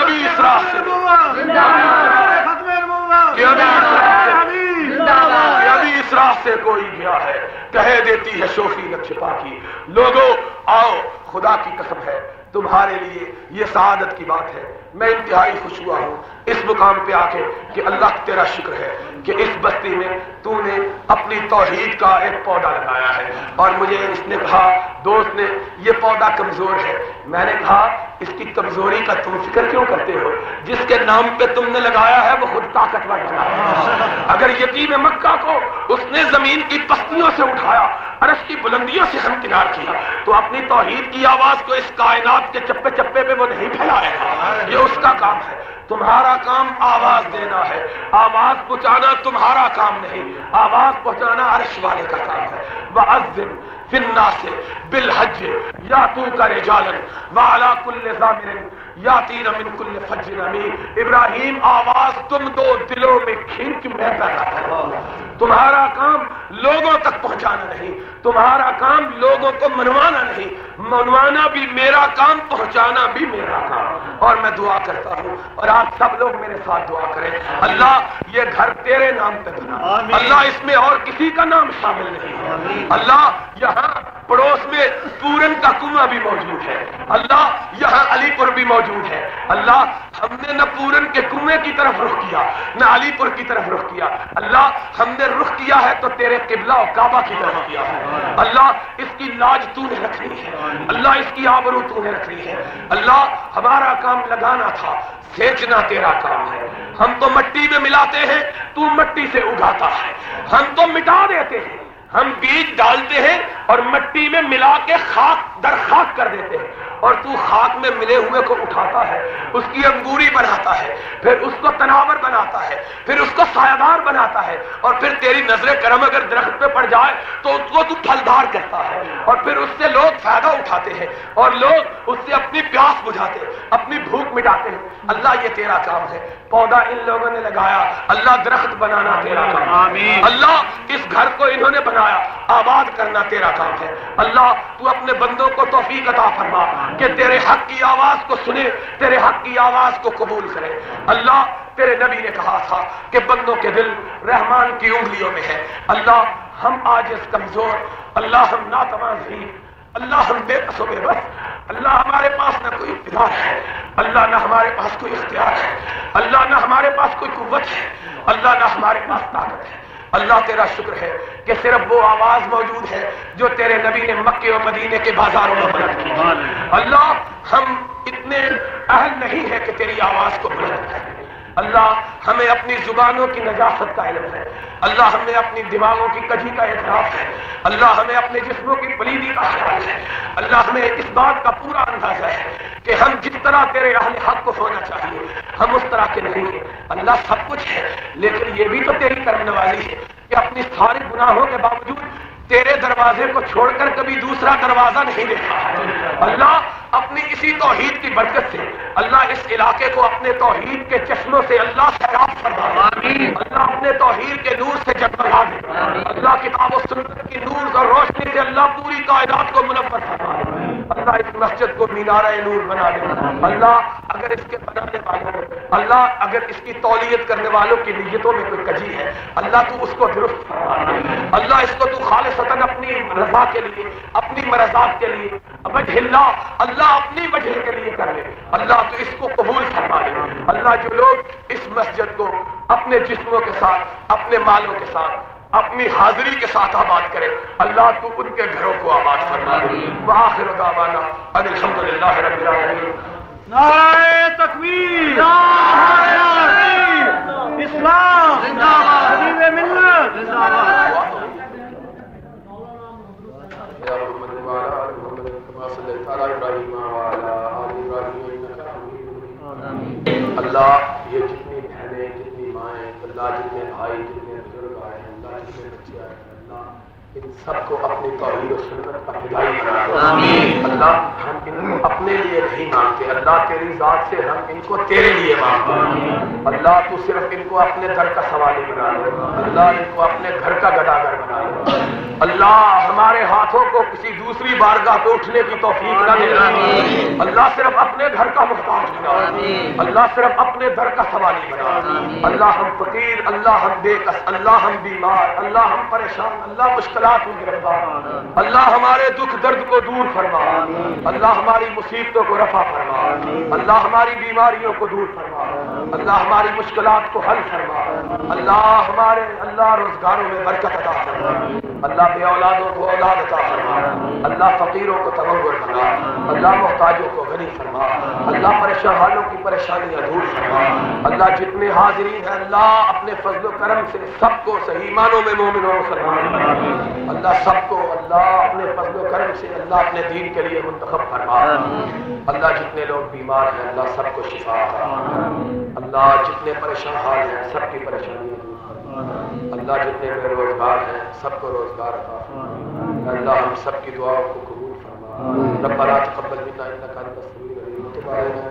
ابھی اس راہ سے ابھی اس راہ سے کوئی گیا ہے، کہہ دیتی ہے شوخی نہ چھپا کی، لوگوں آؤ خدا کی قسم ہے تمہارے لیے یہ سعادت کی بات ہے، میں انتہائی خوش ہوا ہوں اس مقام پہ آ کے کہ اللہ تیرا شکر ہے کہ اس بستی میں تو نے اپنی توحید کا ایک پودا لگایا ہے، اور مجھے اس نے کہا دوست نے یہ پودا کمزور ہے، میں نے کہا اس کی کمزوری کا تم فکر کیوں کرتے ہو، جس کے نام پہ تم نے لگایا ہے وہ خود طاقتور بنا ہے، اگر یتیم مکہ کو اس نے زمین کی پستیوں سے اٹھایا عرش کی بلندیوں سے ہمکنار کیا، تو اپنی توحید کی آواز کو اس کائنات کے چپے چپے پہ وہ نہیں پھیلائے گا، یہ اس کا کام ہے۔ تمہارا کام آواز دینا ہے، آواز پہنچانا تمہارا کام نہیں، آواز پہنچانا عرش والے کا کام ہے۔ وَأَذِّن فِي النَّاسِ بِالْحَجِّ يَأْتُوكَ رِجَالًا وَعَلَىٰ كُلِّ ضَامِرٍ یاتین من کل فج عمیق۔ ابراہیم آواز تم دو دلوں میں کھینچ میں پیدا کرو۔ تمہارا کام لوگوں تک پہنچانا نہیں، تمہارا کام لوگوں کو منوانا نہیں، منوانا بھی میرا کام، پہنچانا بھی میرا کام۔ اور میں دعا کرتا ہوں اور آپ سب لوگ میرے ساتھ دعا کریں، اللہ یہ گھر تیرے نام پہ بنا، اللہ اس میں اور کسی کا نام شامل نہیں ہے، اللہ یہاں پڑوس میں پورن کا کنواں بھی موجود ہے، اللہ یہاں علی پور بھی موجود ہے، اللہ ہم نے نہ پورن کے کنویں کی طرف رخ کیا نہ علی پور کی طرف رخ کیا، اللہ ہم نے رخ کیا ہے تو تیرے قبلہ و کعبہ کی طرف کیا ہے، اللہ اس کی لاج تو نے رکھنی ہے، اللہ اس کی آبرو تو نے رکھنی ہے، اللہ ہمارا کام لگانا تھا، سینچنا تیرا کام ہے، ہم تو مٹی میں ملاتے ہیں، تو مٹی سے اگاتا ہے، ہم تو مٹا دیتے ہیں، ہم بیج ڈالتے ہیں اور مٹی میں ملا کے خاک در خاک کر دیتے ہیں، اور تو خاک میں ملے ہوئے کو اٹھاتا ہے، اس کی انگوری بناتا ہے، پھر اس کو تناور بناتا ہے، پھر اس کو سایہ دار بناتا ہے، اور پھر تیری نظر کرم اگر درخت پہ پڑ جائے تو اس کو تو پھلدار کرتا ہے، اور پھر اس سے لوگ فائدہ اٹھاتے ہیں اور لوگ اس سے اپنی پیاس بجھاتے ہیں، اپنی بھوک مٹاتے ہیں۔ اللہ یہ تیرا کام ہے، پودا ان لوگوں نے لگایا، اللہ درخت بنانا تیرا کام ہے، اللہ اس گھر کو انہوں نے بنایا، آباد کرنا تیرا کام ہے، اللہ تو اپنے بندوں کو توفیق عطا فرما کہ تیرے حق کی آواز کو سنے، تیرے حق کی آواز کو قبول کرے۔ اللہ تیرے نبی نے کہا تھا کہ بندوں کے دل رحمان کی انگلیوں میں ہے، اللہ ہم عاجز کمزور، اللہ ہم ناتواں ضعیف، اللہ ہم بے بس و بے بس، اللہ ہمارے پاس نہ کوئی اقتدار ہے، اللہ نہ ہمارے پاس کوئی اختیار ہے، اللہ نہ ہمارے پاس کوئی قوت ہے، اللہ نہ ہمارے پاس طاقت ہے۔ اللہ تیرا شکر ہے کہ صرف وہ آواز موجود ہے جو تیرے نبی نے مکے اور مدینے کے بازاروں میں بلند کی۔ اللہ ہم اتنے اہل نہیں ہے کہ تیری آواز کو بلند کریں، اللہ ہمیں اپنی زبانوں کی نجاست کا علم ہے، اللہ ہمیں اپنی دماغوں کی کجی کا اعتراف ہے، اللہ ہمیں اپنے جسموں کی پلیدی کا خیال ہے، اللہ ہمیں اس بات کا پورا اندازہ ہے کہ ہم جس طرح تیرے اہل حق کو ہونا چاہیے ہم اس طرح کے نہیں ہیں۔ اللہ سب کچھ ہے، لیکن یہ بھی تو تیری کرم نوازی ہے کہ اپنی سارے گناہوں کے باوجود تیرے دروازے کو چھوڑ کر کبھی دوسرا دروازہ نہیں دیکھا۔ اللہ اپنی اسی توحید کی برکت سے اللہ اس علاقے کو اپنے توحید کے چشموں سے اللہ سیراب فرما، اللہ اپنے توحید کے نور سے جگمگا دے، اللہ کتاب و سنت کی نور اور روشنی سے اللہ پوری کائنات کو منور فرما، اللہ اس مسجد کو مینارہ نور بنا دے، اللہ اگر اس کے بنانے والوں، اللہ اگر اس کی تولیت کرنے والوں کی نیتوں میں کوئی کجی ہے اللہ تو اس کو درست فرما، اللہ اس کو تو خالصتاً اپنی رضا کے لیے، اپنی مرضات کے لیے، وجہ اللہ اللہ اپنی وجہ کے لیے کر لے، اللہ تو اس کو قبول فرما لے۔ اللہ جو لوگ اس مسجد کو اپنے جسموں کے ساتھ، اپنے مالوں کے ساتھ، اپنی حاضری کے ساتھ آباد کرے، اللہ تو ان کے گھروں کو آباد فرما دے۔ وآخر دعوانا ان الحمدللہ رب العالمین۔ نعرہ تکبیر، نعرہ تکبیر، اسلام زندہ باد، حبیب ملت زندہ باد۔ یا محمد وعلی آل محمد کما صلیت علی ابراہیم وعلی آل ابراہیم انک حمید مجید۔ اللہ یہ جتنی بہنیں، جتنی مائیں، اللہ جتنے بھائی، جتنے بزرگ آئے ہیں، اللہ جتنے بچے آئے ہیں، اللہ ان سب کو اپنی توحید و سنت کا فدائی بنا دو۔ اللہ ہم ان کو اپنے لیے نہیں مانگتے، اللہ تیری ذات سے ہم ان کو تیرے لیے مانگتے ہیں، اللہ تو صرف ان کو اپنے در کا سوالی بنا دے، اللہ ان کو اپنے گھر کا گداگر بنا دے، اللہ ہمارے ہاتھوں کو کسی دوسری بارگاہ پہ اٹھنے کی توفیق نہ دینا، اللہ صرف اپنے گھر کا محتاج بنا، اللہ صرف اپنے در کا سوالی بنا، اللہ ہم فقیر، اللہ ہم بے کس، اللہ ہم بیمار، اللہ ہم پریشان، اللہ مشکلات میں گرفتار، اللہ ہمارے دکھ درد کو دور فرما، اللہ ہماری مصیبتوں کو رفع فرما، اللہ ہماری بیماریوں کو دور فرما، اللہ ہماری مشکلات کو حل فرما، اللہ ہمارے اللہ روزگاروں میں برکت عطا فرما، اللہ بے اولادوں کو اولاد عطا فرما، اللہ فقیروں کو تغیر بنا، اللہ محتاجوں کو غنی فرما، اللہ پریشان حالوں کی پریشانیاں دور فرما، اللہ جتنے حاضرین ہیں اللہ اپنے فضل و کرم سے سب کو صحیح معنوں میں مومن و مسلمان بنا، اللہ سب کو اللہ اپنے فضل و کرم سے اللہ اپنے دین کے لیے منتخب فرما، اللہ جتنے لوگ بیمار ہیں اللہ سب کو شفا فرما، اللہ جتنے پریشان حال ہیں سب کی پریشانیاں دور فرما، اللہ جتنے بے روزگار ہیں سب کو روزگار عطا فرما، اللہ ہم سب کی دعاؤں کو قبول فرما، ربنا تقبل منا انک انت السمیع العلیم وتب علینا